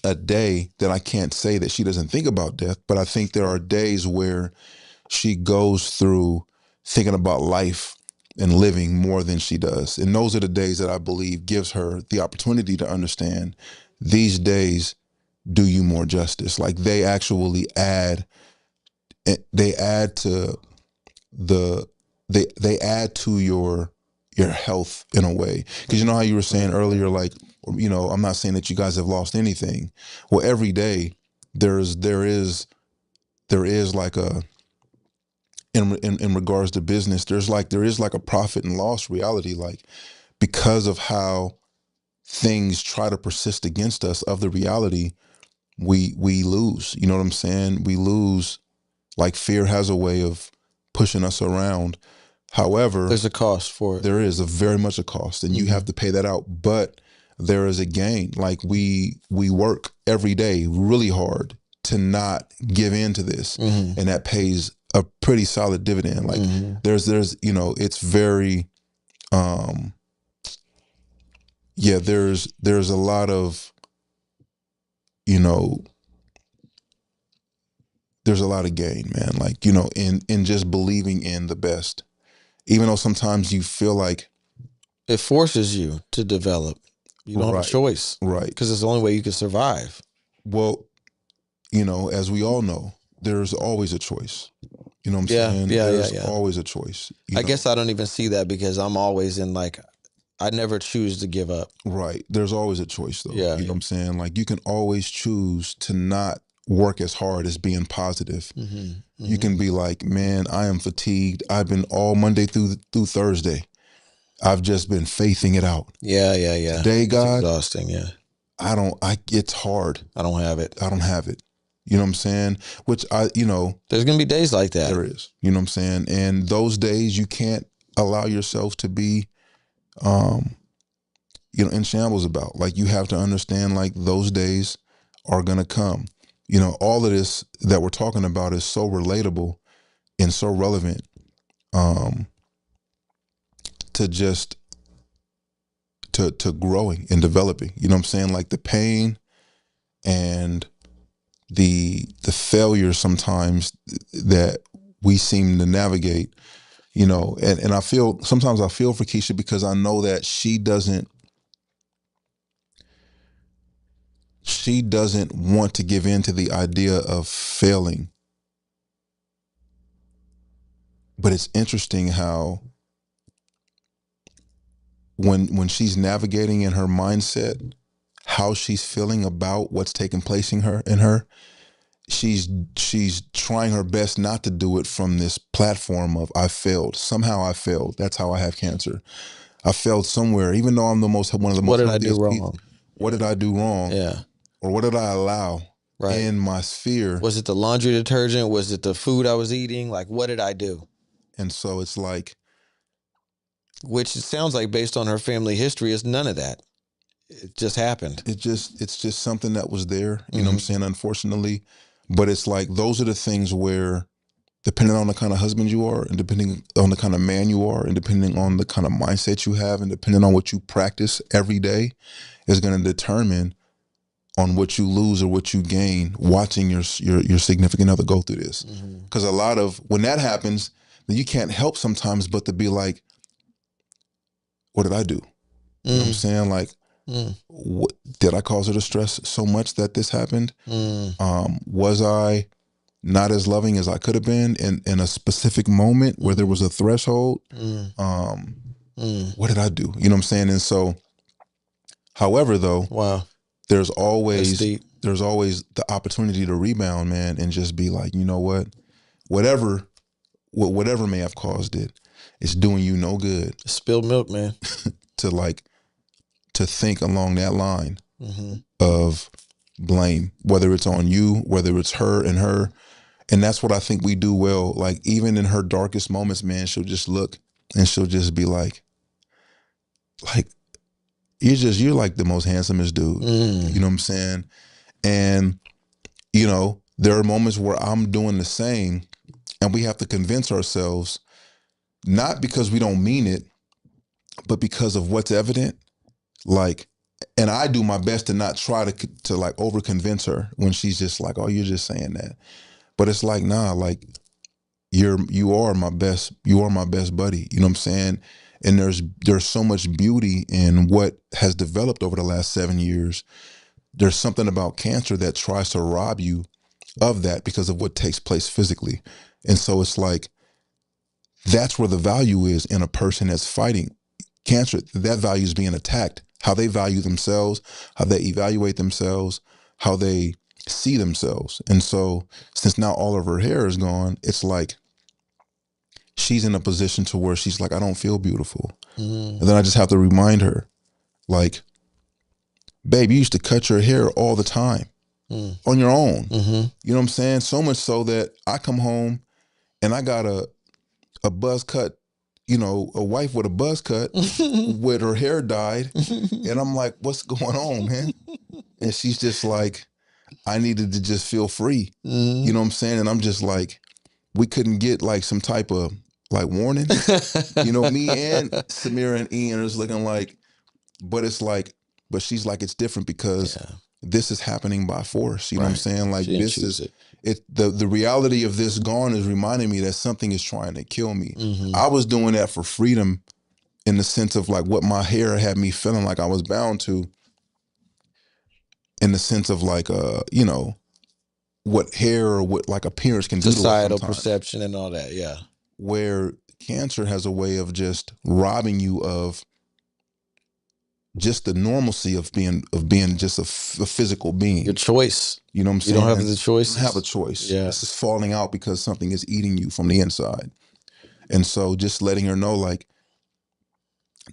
a day that I can't say that she doesn't think about death, but I think there are days where she goes through thinking about life and living more than she does. And those are the days that I believe gives her the opportunity to understand these days do you more justice. Like they actually add to they add to your health in a way. Because you know how you were saying earlier, like, you know, I'm not saying that you guys have lost anything. Well, every day there is like a in regards to business, there is like a profit and loss reality, like because of how things try to persist against us of the reality, we lose. You know what I'm saying? We lose. Like fear has a way of pushing us around. However, there's a cost for it. There is very much a cost, and you have to pay that out. But there is a gain. Like we work every day really hard to not give in to this, and that pays a pretty solid dividend. Like there's you know, it's very yeah, there's a lot of, you know, there's a lot of gain, man. Like, you know, in just believing in the best. Even though sometimes you feel like it forces you to develop. You don't have a choice. Right. Because it's the only way you can survive. Well, you know, as we all know, there's always a choice. You know what I'm saying? There's always a choice. I guess I don't even see that because I'm always in like, I never choose to give up. Right. There's always a choice though. Yeah. You know what I'm saying? Like you can always choose to not work as hard as being positive. You can be like, man, I am fatigued. I've been all Monday through Thursday. I've just been faithing it out. Yeah. Today, God, it's exhausting. Yeah. It's hard. I don't have it. You know what I'm saying? Which there's going to be days like that. There is, you know what I'm saying? And those days you can't allow yourself to be, you know, in shambles about. Like you have to understand like those days are going to come. You know, all of this that we're talking about is so relatable and so relevant to just to growing and developing. You know what I'm saying? Like the pain and the failure sometimes that we seem to navigate, you know, and sometimes I feel for Keisha because I know that she doesn't want to give in to the idea of failing. But it's interesting how when she's navigating in her mindset, how she's feeling about what's taking place in her, she's trying her best not to do it from this platform of I failed. Somehow I failed. That's how I have cancer. I failed somewhere, even though I'm one of the most. What did I do wrong? What did I do wrong? Yeah. Or what did I allow in my sphere? Was it the laundry detergent? Was it the food I was eating? Like, what did I do? And so it's like, which it sounds like based on her family history is none of that. It just happened. It's just something that was there, you know what I'm saying, unfortunately. But it's like, those are the things where, depending on the kind of husband you are, and depending on the kind of man you are, and depending on the kind of mindset you have, and depending on what you practice every day, is going to determine on what you lose or what you gain watching your significant other go through this. Because a lot of, when that happens, then you can't help sometimes but to be like, what did I do? You know what I'm saying? Like, what, did I cause her to stress so much that this happened? Was I not as loving as I could have been in a specific moment where there was a threshold? What did I do? You know what I'm saying? And so, however, though, wow, there's always the opportunity to rebound, man, and just be like, you know what, whatever may have caused it, it's doing you no good. Spilled milk, man. to think along that line of blame, whether it's on you, whether it's her and her. And that's what I think we do well. Like, even in her darkest moments, man, she'll just look and she'll just be like, you're like the most handsomest dude. You know what I'm saying? And, you know, there are moments where I'm doing the same, and we have to convince ourselves, not because we don't mean it, but because of what's evident. Like, and I do my best to not try to like over convince her when she's just like, oh, you're just saying that. But it's like, nah, like you are my best buddy. You know what I'm saying? And there's so much beauty in what has developed over the last 7 years. There's something about cancer that tries to rob you of that because of what takes place physically. And so it's like, that's where the value is in a person that's fighting cancer. That value is being attacked. How they value themselves, how they evaluate themselves, how they see themselves. And so since now all of her hair is gone, it's like she's in a position to where she's like, I don't feel beautiful. And then I just have to remind her, like, babe, you used to cut your hair all the time on your own. You know what I'm saying? So much so that I come home and I got a buzz cut, you know, a wife with a buzz cut with her hair dyed. And I'm like, what's going on, man? And she's just like, I needed to just feel free. You know what I'm saying? And I'm just like, we couldn't get like some type of like warning. You know, me and Samira and Ian is looking like, but it's like, but she's like, it's different because this is happening by force. You know what I'm saying? Like, this is the reality of this gone is reminding me that something is trying to kill me. I was doing that for freedom in the sense of like what my hair had me feeling like I was bound to, in the sense of like, you know, what hair or what like appearance can do. Societal perception and all that. Yeah. Where cancer has a way of just robbing you of just the normalcy of being just a physical being. Your choice. You know what I'm saying? You don't have the choice. You don't have a choice. Yeah. It's just falling out because something is eating you from the inside. And so just letting her know, like,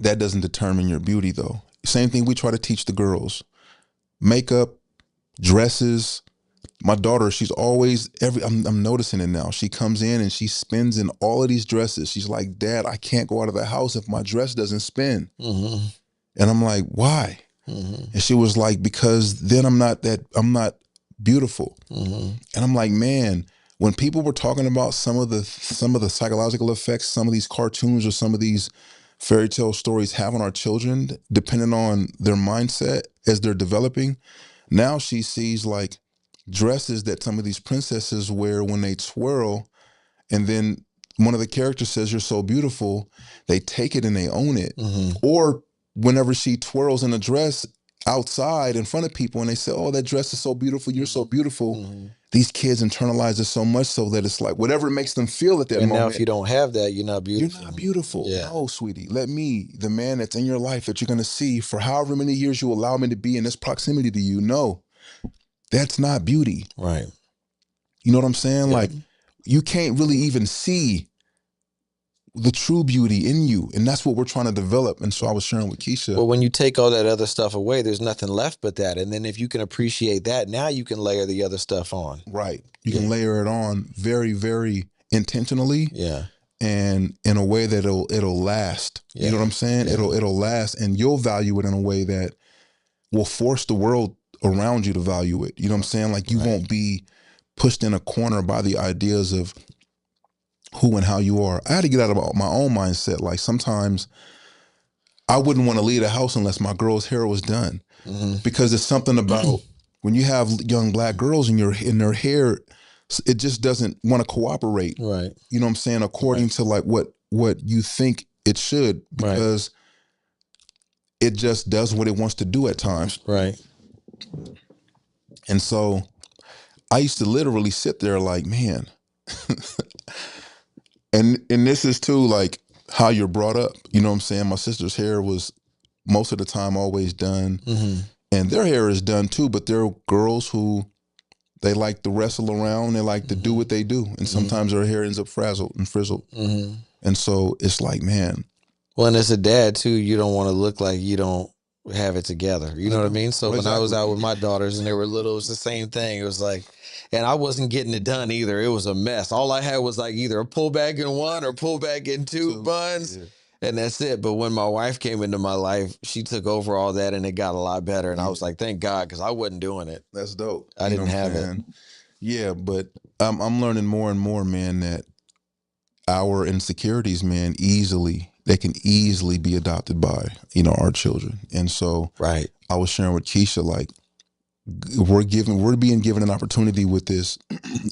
that doesn't determine your beauty though. Same thing we try to teach the girls. Makeup, dresses. My daughter, she's always I'm noticing it now. She comes in and she spins in all of these dresses. She's like, Dad, I can't go out of the house if my dress doesn't spin. And I'm like, why? And she was like, because then I'm not beautiful. And I'm like, man, when people were talking about some of the psychological effects some of these cartoons or some of these fairy tale stories have on our children, depending on their mindset as they're developing, now she sees like dresses that some of these princesses wear when they twirl, and then one of the characters says, you're so beautiful, they take it and they own it. Or whenever she twirls in a dress outside in front of people and they say, oh, that dress is so beautiful, you're so beautiful. These kids internalize it so much so that it's like whatever makes them feel at that moment. And now if you don't have that, you're not beautiful. You're not beautiful. Yeah. No, sweetie, let me, the man that's in your life that you're going to see for however many years you allow me to be in this proximity to you, no, that's not beauty. Right. You know what I'm saying? Like, you can't really even see the true beauty in you. And that's what we're trying to develop. And so I was sharing with Keisha. Well, when you take all that other stuff away, there's nothing left but that. And then if you can appreciate that, now you can layer the other stuff on. Right. You can layer it on very, very intentionally. Yeah. And in a way that it'll last. Yeah. You know what I'm saying? Yeah. It'll last, and you'll value it in a way that will force the world around you to value it. You know what I'm saying? Like, you won't be pushed in a corner by the ideas of who and how you are. I had to get out of my own mindset. Like, sometimes I wouldn't want to leave the house unless my girl's hair was done, because there's something about when you have young Black girls in their hair, it just doesn't want to cooperate. Right. You know what I'm saying? According to like what you think it should, because it just does what it wants to do at times. Right. And so I used to literally sit there like, man, and this is too like how you're brought up. You know what I'm saying? My sister's hair was most of the time always done, and their hair is done too, but they're girls who, they like to wrestle around, they like to do what they do, and sometimes their hair ends up frazzled and frizzled. And so it's like, man. Well, and as a dad too, you don't want to look like you don't have it together. You know what I mean? So when I was Exactly. out with my daughters and they were little, it was the same thing. It was like, and I wasn't getting it done either. It was a mess. All I had was like either a pull back in one or pull back in two buns. Yeah. And that's it. But when my wife came into my life, she took over all that and it got a lot better. And I was like, thank God, because I wasn't doing it. That's dope. I didn't have it. Yeah, but I'm learning more and more, man, that our insecurities, man, they can easily be adopted by, our children. And so Right. I was sharing with Keisha, like, we're being given an opportunity with this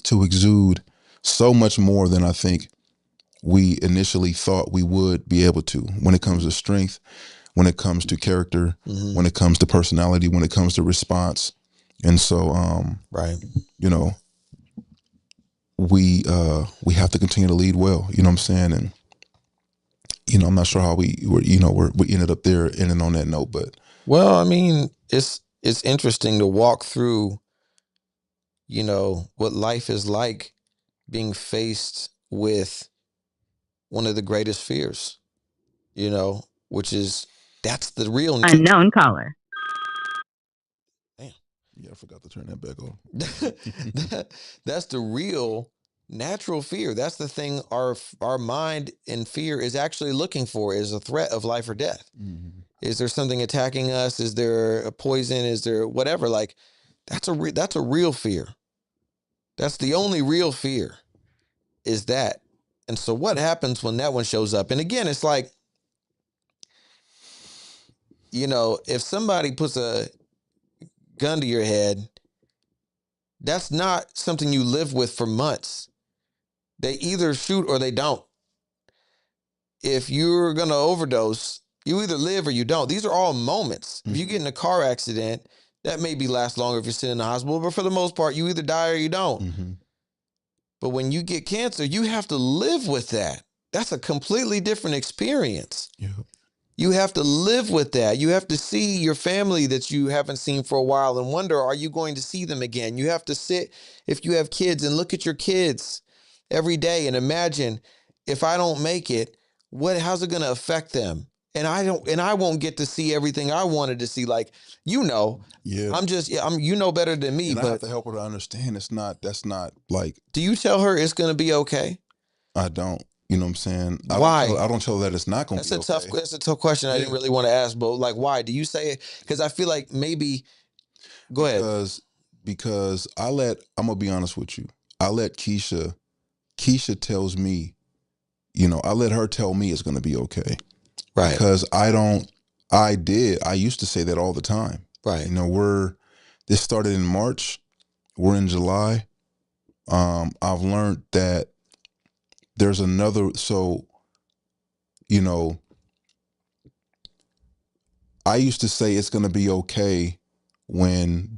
to exude so much more than I think we initially thought we would be able to, when it comes to strength, when it comes to character, when it comes to personality, when it comes to response. And so, Right. we have to continue to lead well, you know what I'm saying? And, I'm not sure how we ended up there ending on that note, but. Well, I mean, it's interesting to walk through, what life is like being faced with one of the greatest fears, which is, that's the real unknown caller. Damn. Yeah, I forgot to turn that back on. That's the real natural fear. That's the thing our mind in fear is actually looking for, is a threat of life or death. Mm-hmm. Is there something attacking us? Is there a poison? Is there whatever? Like, that's a real fear. That's the only real fear, is that. And so what happens when that one shows up? And again, it's like, if somebody puts a gun to your head, that's not something you live with for months. They either shoot or they don't. If you're going to overdose, you either live or you don't. These are all moments. If you get in a car accident, that maybe lasts longer if you're sitting in the hospital, but for the most part, you either die or you don't. Mm-hmm. But when you get cancer, you have to live with that. That's a completely different experience. Yeah. You have to live with that. You have to see your family that you haven't seen for a while and wonder, are you going to see them again? You have to sit, if you have kids, and look at your kids every day and imagine, if I don't make it, how's it going to affect them? And I won't get to see everything I wanted to see. Like, Yeah. I'm better than me, and but I have to help her to understand that's not like. Do you tell her it's going to be okay? I don't. You know what I'm saying? Why? I don't tell her that it's not going to be okay. That's a tough question. I didn't really want to ask, but like, why do you say it? Because I feel like maybe. Go ahead. Because I'm gonna be honest with you. I let Keisha tells me, I let her tell me it's going to be okay. Right. Because I used to say that all the time. Right. This started in March. We're in July. I've learned that there's another, I used to say it's going to be okay when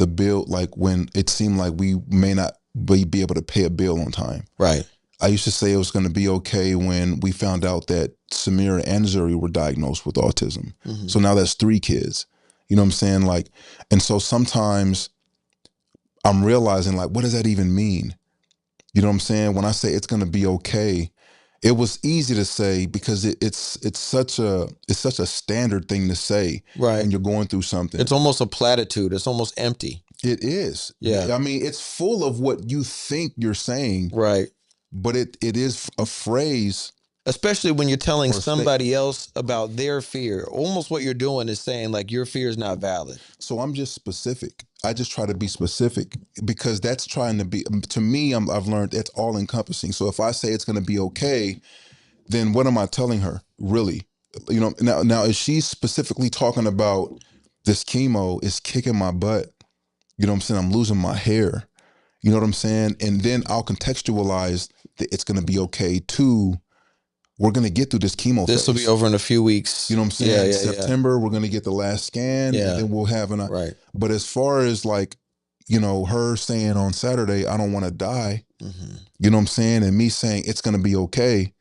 when it seemed like we may not be able to pay a bill on time. Right. I used to say it was going to be okay when we found out that Samira and Zuri were diagnosed with autism. Mm-hmm. So now that's 3 kids. You know what I'm saying? Like, and so sometimes I'm realizing, like, what does that even mean? You know what I'm saying? When I say it's going to be okay, it was easy to say because it's such a standard thing to say. Right. When you're going through something. It's almost a platitude. It's almost empty. It is. Yeah. I mean, it's full of what you think you're saying. Right. But it is a phrase. Especially when you're telling somebody else about their fear. Almost what you're doing is saying, like, your fear is not valid. So I'm just specific. I just try to be specific because that's trying to be, to me, I've learned it's all encompassing. So if I say it's going to be okay, then what am I telling her, really? Now is she specifically talking about this chemo is kicking my butt? You know what I'm saying? I'm losing my hair. You know what I'm saying? And then I'll contextualize that it's going to be okay too. We're going to get through this chemo phase. This will be over in a few weeks. You know what I'm saying? September, we're going to get the last scan. Yeah. And then we'll have right. But as far as like, her saying on Saturday, I don't want to die. Mm-hmm. You know what I'm saying? And me saying it's going to be okay.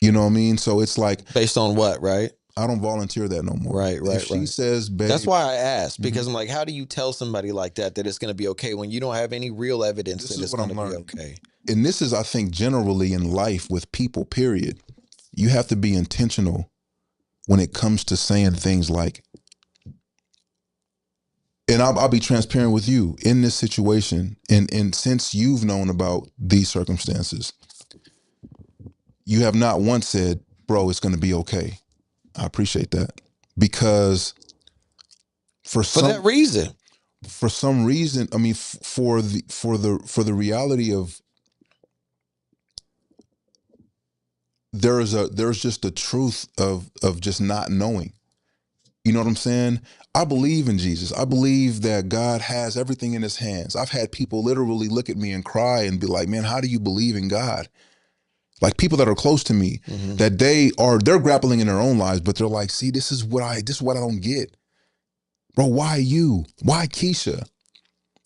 You know what I mean? So it's like. Based on what, right? I don't volunteer that no more. Right. If she says, babe. That's why I asked, because I'm like, how do you tell somebody like that it's going to be okay when you don't have any real evidence that it's going to be okay? And this is, I think, generally in life with people, period. You have to be intentional when it comes to saying things like, and I'll be transparent with you in this situation. And since you've known about these circumstances, you have not once said, bro, it's going to be okay. I appreciate that, because For that reason, for some reason, I mean, for the reality of, there's just the truth of just not knowing. You know what I'm saying? I believe in Jesus. I believe that God has everything in his hands. I've had people literally look at me and cry and be like, man, how do you believe in God? Like people that are close to me, that they're grappling in their own lives, but they're like, see, this is what I don't get. Bro, why you? Why Keisha?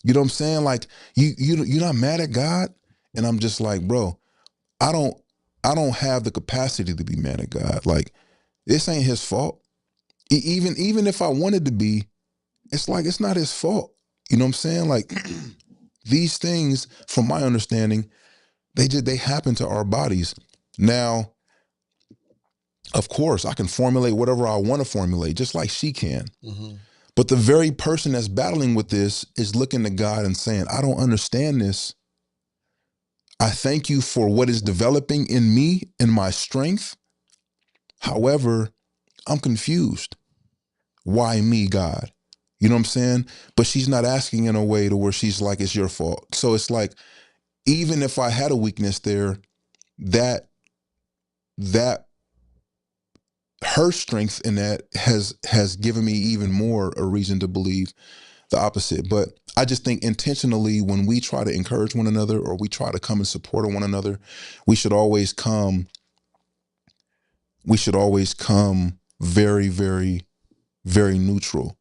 You know what I'm saying? Like you're not mad at God? And I'm just like, bro, I don't have the capacity to be mad at God. Like, this ain't his fault. Even if I wanted to be, it's like, it's not his fault. You know what I'm saying? Like these things, from my understanding, they happen to our bodies. Now, of course, I can formulate whatever I want to formulate, just like she can. But the very person that's battling with this is looking to God and saying, I don't understand this. I thank you for what is developing in me and my strength. However, I'm confused. Why me, God? You know what I'm saying? But she's not asking in a way to where she's like, it's your fault. So it's like, even if I had a weakness there, that her strength in that has given me even more a reason to believe the opposite. But I just think intentionally, when we try to encourage one another or we try to come and support one another, we should always come very, very, very neutral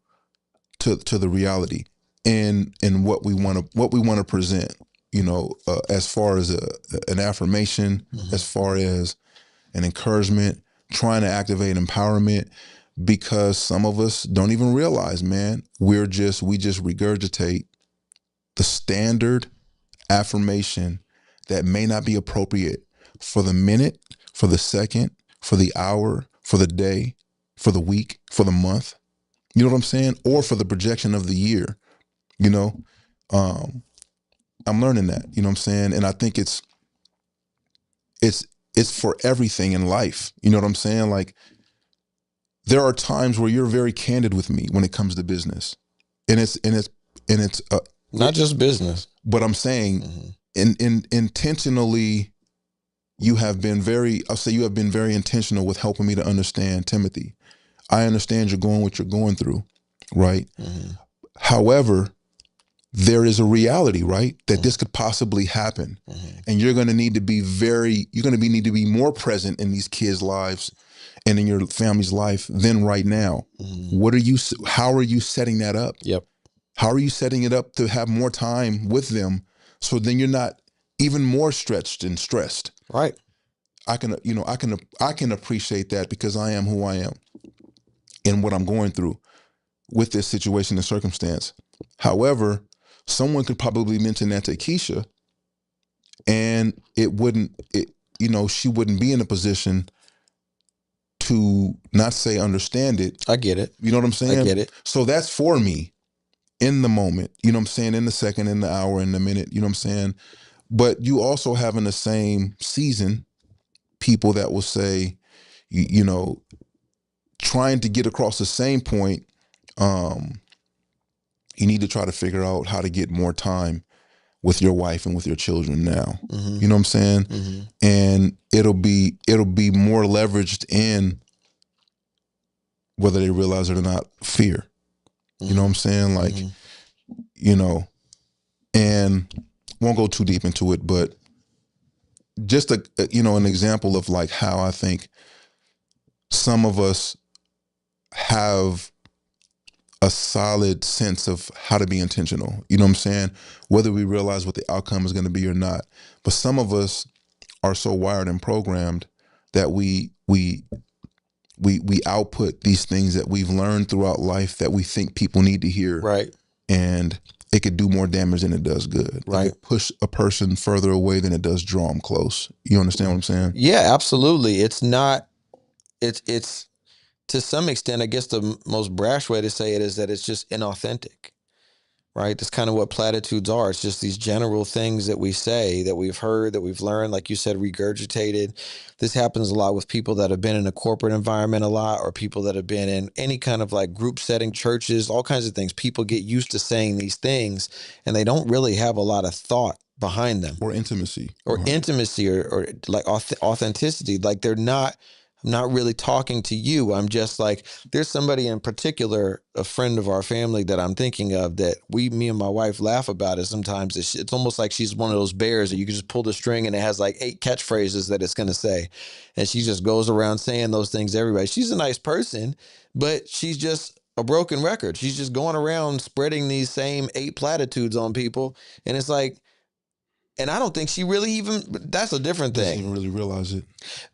to the reality and what we want to present, you know, as far as an affirmation, as far as an encouragement, trying to activate empowerment, because some of us don't even realize, man, we just regurgitate the standard affirmation that may not be appropriate for the minute, for the second, for the hour, for the day, for the week, for the month. You know what I'm saying? Or for the projection of the year, you know? I'm learning that, you know what I'm saying? And I think it's for everything in life. You know what I'm saying? Like, there are times where you're very candid with me when it comes to business. And it's not just business. But I'm saying intentionally, you have been very intentional with helping me to understand, Timothy. I understand you're going what you're going through, right? However, there is a reality, right? That this could possibly happen. And you're going to need to be need to be more present in these kids' lives and in your family's life than right now. How are you setting that up? Yep. How are you setting it up to have more time with them, so then you're not even more stretched and stressed? Right. I can appreciate that, because I am who I am and what I'm going through with this situation and circumstance. However, someone could probably mention that to Keisha, and she wouldn't be in a position to not say understand it. I get it. You know what I'm saying? I get it. So that's for me in the moment, you know what I'm saying? In the second, in the hour, in the minute, you know what I'm saying? But you also have in the same season people that will say, you know, trying to get across the same point, you need to try to figure out how to get more time with your wife and with your children now. You know what I'm saying? And it'll be more leveraged in, whether they realize it or not, fear. You know what I'm saying? Like, you know, and won't go too deep into it, but just an example of like how I think some of us have a solid sense of how to be intentional. You know what I'm saying? Whether we realize what the outcome is going to be or not. But some of us are so wired and programmed that we output these things that we've learned throughout life that we think people need to hear. Right. And it could do more damage than it does good. Right. It could push a person further away than it does draw them close. You understand what I'm saying? Yeah, absolutely. It's to some extent, I guess the most brash way to say it is that it's just inauthentic. right? That's kind of what platitudes are. It's just these general things that we say, that we've heard, that we've learned, like you said, regurgitated. This happens a lot with people that have been in a corporate environment a lot, or people that have been in any kind of like group setting, churches, all kinds of things. People get used to saying these things and they don't really have a lot of thought behind them, or intimacy, or intimacy, or like authenticity. Like I'm not really talking to you. I'm just like, there's somebody in particular, a friend of our family that I'm thinking of, that me and my wife laugh about it sometimes. It's almost like she's one of those bears that you can just pull the string and it has like 8 catchphrases that it's going to say. And she just goes around saying those things to everybody. She's a nice person, but she's just a broken record. She's just going around spreading these same 8 platitudes on people. And it's like, and I don't think she really even, that's a different doesn't thing. even really realize it.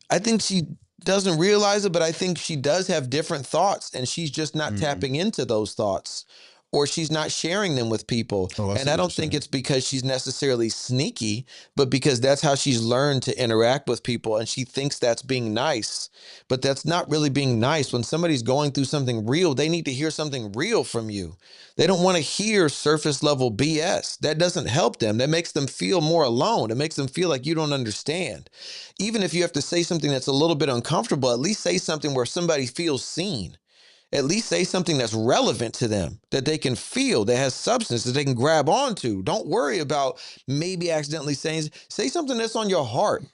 I think she doesn't realize it, but I think she does have different thoughts and she's just not tapping into those thoughts, or she's not sharing them with people. And I don't think it's because she's necessarily sneaky, but because that's how she's learned to interact with people. And she thinks that's being nice, but that's not really being nice. When somebody's going through something real, they need to hear something real from you. They don't want to hear surface level BS. That doesn't help them. That makes them feel more alone. It makes them feel like you don't understand. Even if you have to say something that's a little bit uncomfortable, at least say something where somebody feels seen. At least say something that's relevant to them, that they can feel, that has substance, that they can grab onto. Don't worry about maybe accidentally say something that's on your heart.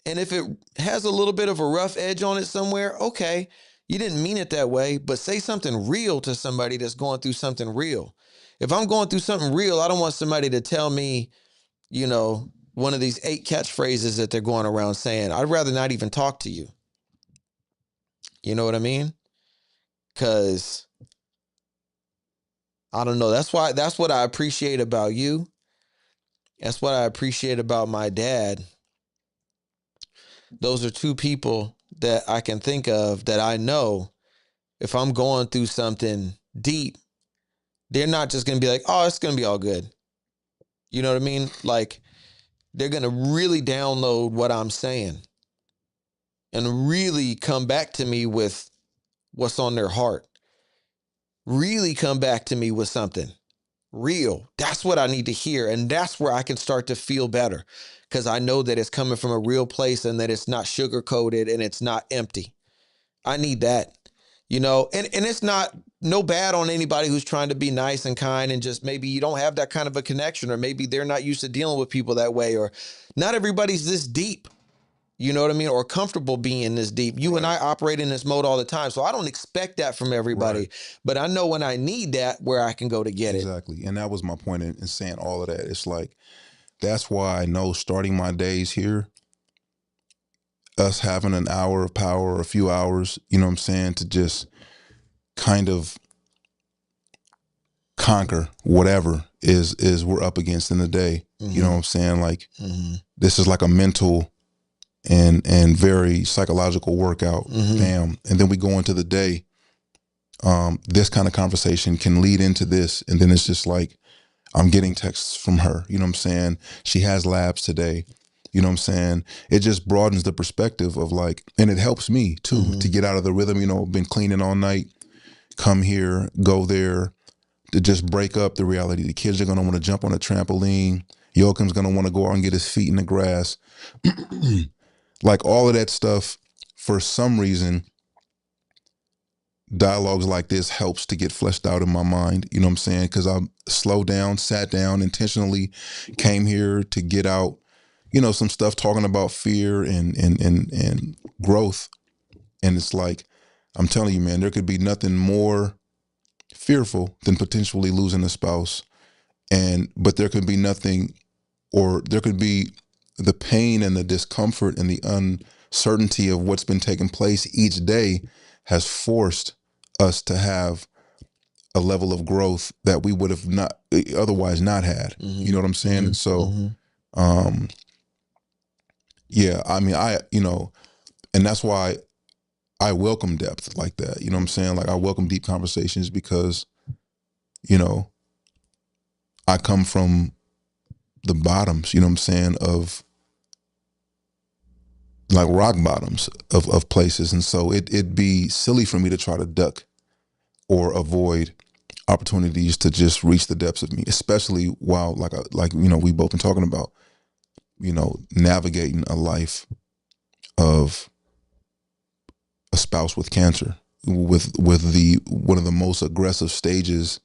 And if it has a little bit of a rough edge on it somewhere, okay, you didn't mean it that way, but say something real to somebody that's going through something real. If I'm going through something real, I don't want somebody to tell me, one of these 8 catchphrases that they're going around saying. I'd rather not even talk to you. You know what I mean? Because I don't know. That's what I appreciate about you. That's what I appreciate about my dad. Those are 2 people that I can think of that I know, if I'm going through something deep, they're not just going to be like, oh, it's going to be all good. You know what I mean? Like, they're going to really download what I'm saying and really come back to me with what's on their heart. Really come back to me with something real. That's what I need to hear. And that's where I can start to feel better, because I know that it's coming from a real place and that it's not sugar coated and it's not empty. I need that, and it's not no bad on anybody who's trying to be nice and kind, and just maybe you don't have that kind of a connection, or maybe they're not used to dealing with people that way, or not everybody's this deep. You know what I mean? Or comfortable being this deep. You and I operate in this mode all the time. So I don't expect that from everybody. But I know when I need that, where I can go to get it. Exactly. And that was my point in saying all of that. It's like, that's why I know starting my days here, us having an hour of power or a few hours, you know what I'm saying, to just kind of conquer whatever is we're up against in the day. You know what I'm saying? Like, this is like a mental and very psychological workout. Bam. And then we go into the day. This kind of conversation can lead into this. And then it's just like, I'm getting texts from her. You know what I'm saying? She has labs today. You know what I'm saying? It just broadens the perspective of like, and it helps me too, to get out of the rhythm. Been cleaning all night, come here, go there, to just break up the reality. The kids are going to want to jump on a trampoline. Joachim's going to want to go out and get his feet in the grass. Like, all of that stuff, for some reason, dialogues like this helps to get fleshed out in my mind. You know what I'm saying? Because I'm slowed down, sat down, intentionally came here to get out, some stuff talking about fear and growth. And it's like, I'm telling you, man, there could be nothing more fearful than potentially losing a spouse. But there could be nothing, or there could be the pain and the discomfort and the uncertainty of what's been taking place each day has forced us to have a level of growth that we would have not otherwise not had. You know what I'm saying? And so, yeah, I mean, and that's why I welcome depth like that. You know what I'm saying? Like, I welcome deep conversations because, I come from the bottoms, you know what I'm saying, of like rock bottoms of places. And so it'd be silly for me to try to duck or avoid opportunities to just reach the depths of me, especially while we both been talking about, navigating a life of a spouse with cancer, with the one of the most aggressive stages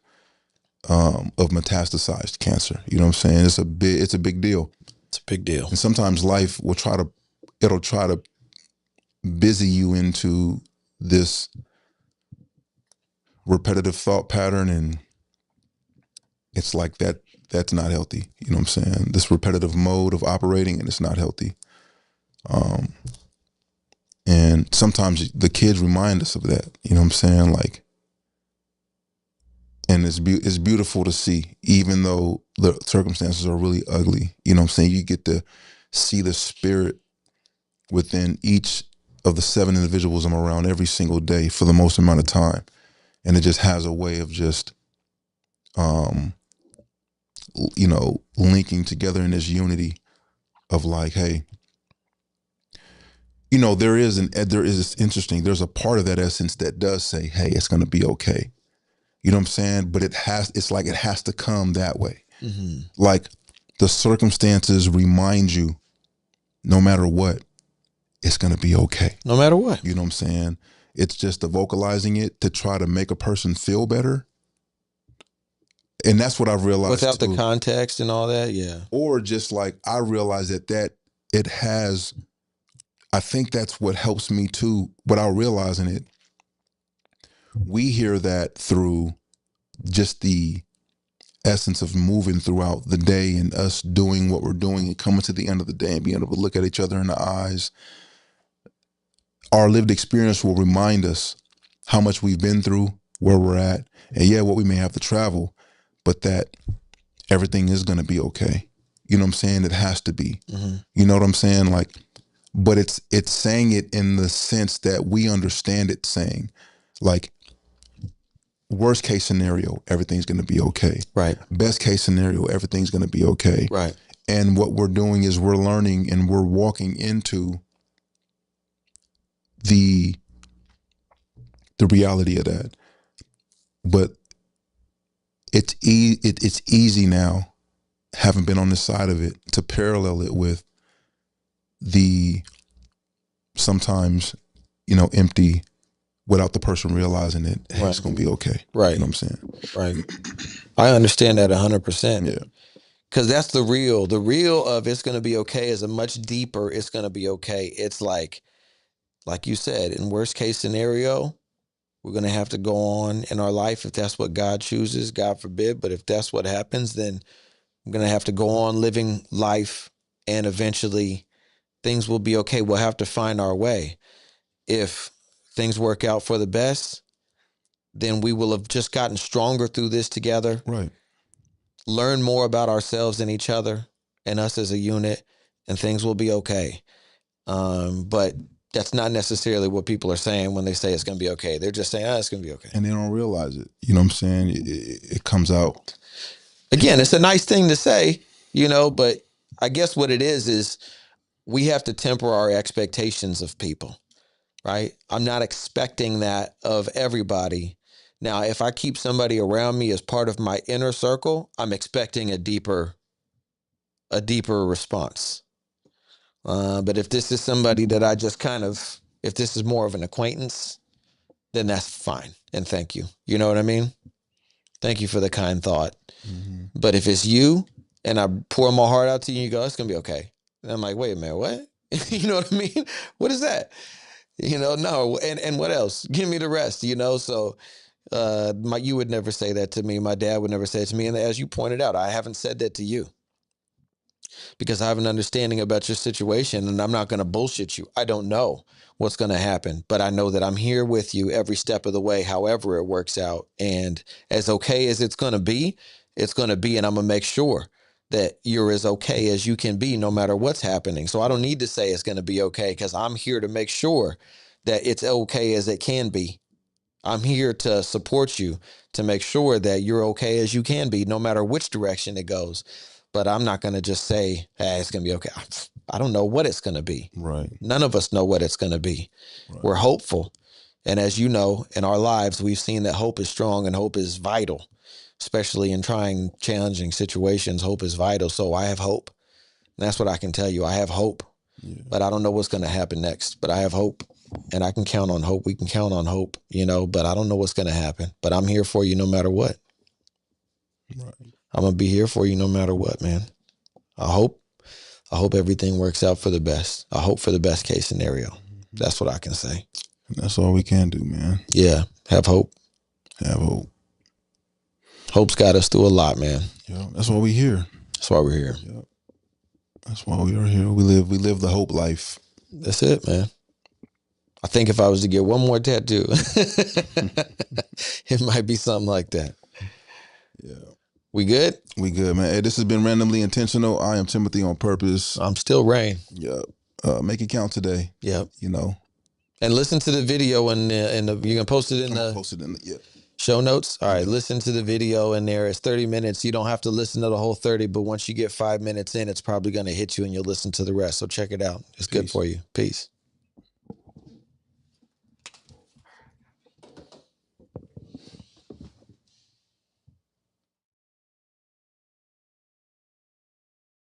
of metastasized cancer. You know what I'm saying? It's a big deal. It's a big deal. And sometimes life will try to busy you into this repetitive thought pattern, and it's like that's not healthy. You know what I'm saying? This repetitive mode of operating, and it's not healthy. And sometimes the kids remind us of that. You know what I'm saying? Like, and it's beautiful to see, even though the circumstances are really ugly. You know what I'm saying? You get to see the spirit within each of the 7 individuals I'm around every single day for the most amount of time. And it just has a way of just, linking together in this unity of like, hey, it's interesting. There's a part of that essence that does say, hey, it's going to be okay. You know what I'm saying? But it has to come that way. Mm-hmm. Like the circumstances remind you, no matter what, it's going to be okay. No matter what. You know what I'm saying? It's just the vocalizing it to try to make a person feel better. And that's what I've realized. Without too. the context and all that, yeah. Or just like, I realize that it has, I think that's what helps me too, without realizing it. We hear that through just the essence of moving throughout the day and us doing what we're doing and coming to the end of the day and being able to look at each other in the eyes. Our lived experience will remind us how much we've been through, where we're at, and what we may have to travel, but that everything is going to be okay. You know what I'm saying? It has to be. Mm-hmm. You know what I'm saying? Like, but it's saying it in the sense that we understand it saying, like, worst case scenario, everything's going to be okay. Right. Best case scenario, everything's going to be okay. Right. And what we're doing is we're learning and we're walking into the reality of that. But it's easy now, having been on this side of it, to parallel it with the sometimes, empty, without the person realizing it, hey, Right. It's going to be okay. Right. You know what I'm saying? Right. I understand that 100%. Yeah. Because that's the real of it's going to be okay is a much deeper, it's going to be okay. It's like you said, in worst case scenario, we're going to have to go on in our life if that's what God chooses, God forbid. But if that's what happens, then I'm going to have to go on living life, and eventually things will be okay. We'll have to find our way. If things work out for the best, then we will have just gotten stronger through this together. Right. Learn more about ourselves and each other and us as a unit, and things will be okay. But that's not necessarily what people are saying when they say it's going to be okay. They're just saying, it's going to be okay. And they don't realize it. You know what I'm saying? It comes out. Again, it's a nice thing to say, but I guess what it is we have to temper our expectations of people, right? I'm not expecting that of everybody. Now, if I keep somebody around me as part of my inner circle, I'm expecting a deeper response. But if this is somebody that I just if this is more of an acquaintance, then that's fine. And thank you. You know what I mean? Thank you for the kind thought. Mm-hmm. But if it's you and I pour my heart out to you, you go, it's going to be okay. And I'm like, wait a minute, what? You know what I mean? What is that? No. And what else? Give me the rest, So you would never say that to me. My dad would never say it to me. And as you pointed out, I haven't said that to you because I have an understanding about your situation, and I'm not going to bullshit you. I don't know what's going to happen, but I know that I'm here with you every step of the way, however it works out. And as okay as it's going to be, and I'm going to make sure that you're as okay as you can be no matter what's happening. So I don't need to say it's going to be okay, because I'm here to make sure that it's okay as it can be. I'm here to support you, to make sure that you're okay as you can be, no matter which direction it goes. But I'm not going to just say, hey, it's going to be okay. I don't know what it's going to be. Right. None of us know what it's going to be. Right. We're hopeful, And as you know, in our lives, we've seen that hope is strong and hope is vital, especially in trying, challenging situations. Hope is vital. So I have hope. And that's what I can tell you. I have hope, but I don't know what's going to happen next. But I have hope, and I can count on hope. We can count on hope, but I don't know what's going to happen. But I'm here for you no matter what. Right. I'm going to be here for you no matter what, man. I hope everything works out for the best. I hope for the best case scenario. That's what I can say. That's all we can do, man. Yeah. Have hope. Have hope. Hope's got us through a lot, man. Yeah. That's why we're here. That's why we're here. Yep. That's why we are here. We live the hope life. That's it, man. I think if I was to get one more tattoo, it might be something like that. Yeah. We good? We good, man. Hey, this has been Randomly Intentional. I am Timothy on Purpose. I'm still Rain. Yep. Make it count today. Yep. And listen to the video and you're gonna post it in the show notes. All right, listen to the video in there. It's 30 minutes. You don't have to listen to the whole 30, but once you get 5 minutes in, it's probably gonna hit you and you'll listen to the rest. So check it out. It's good for you. Peace.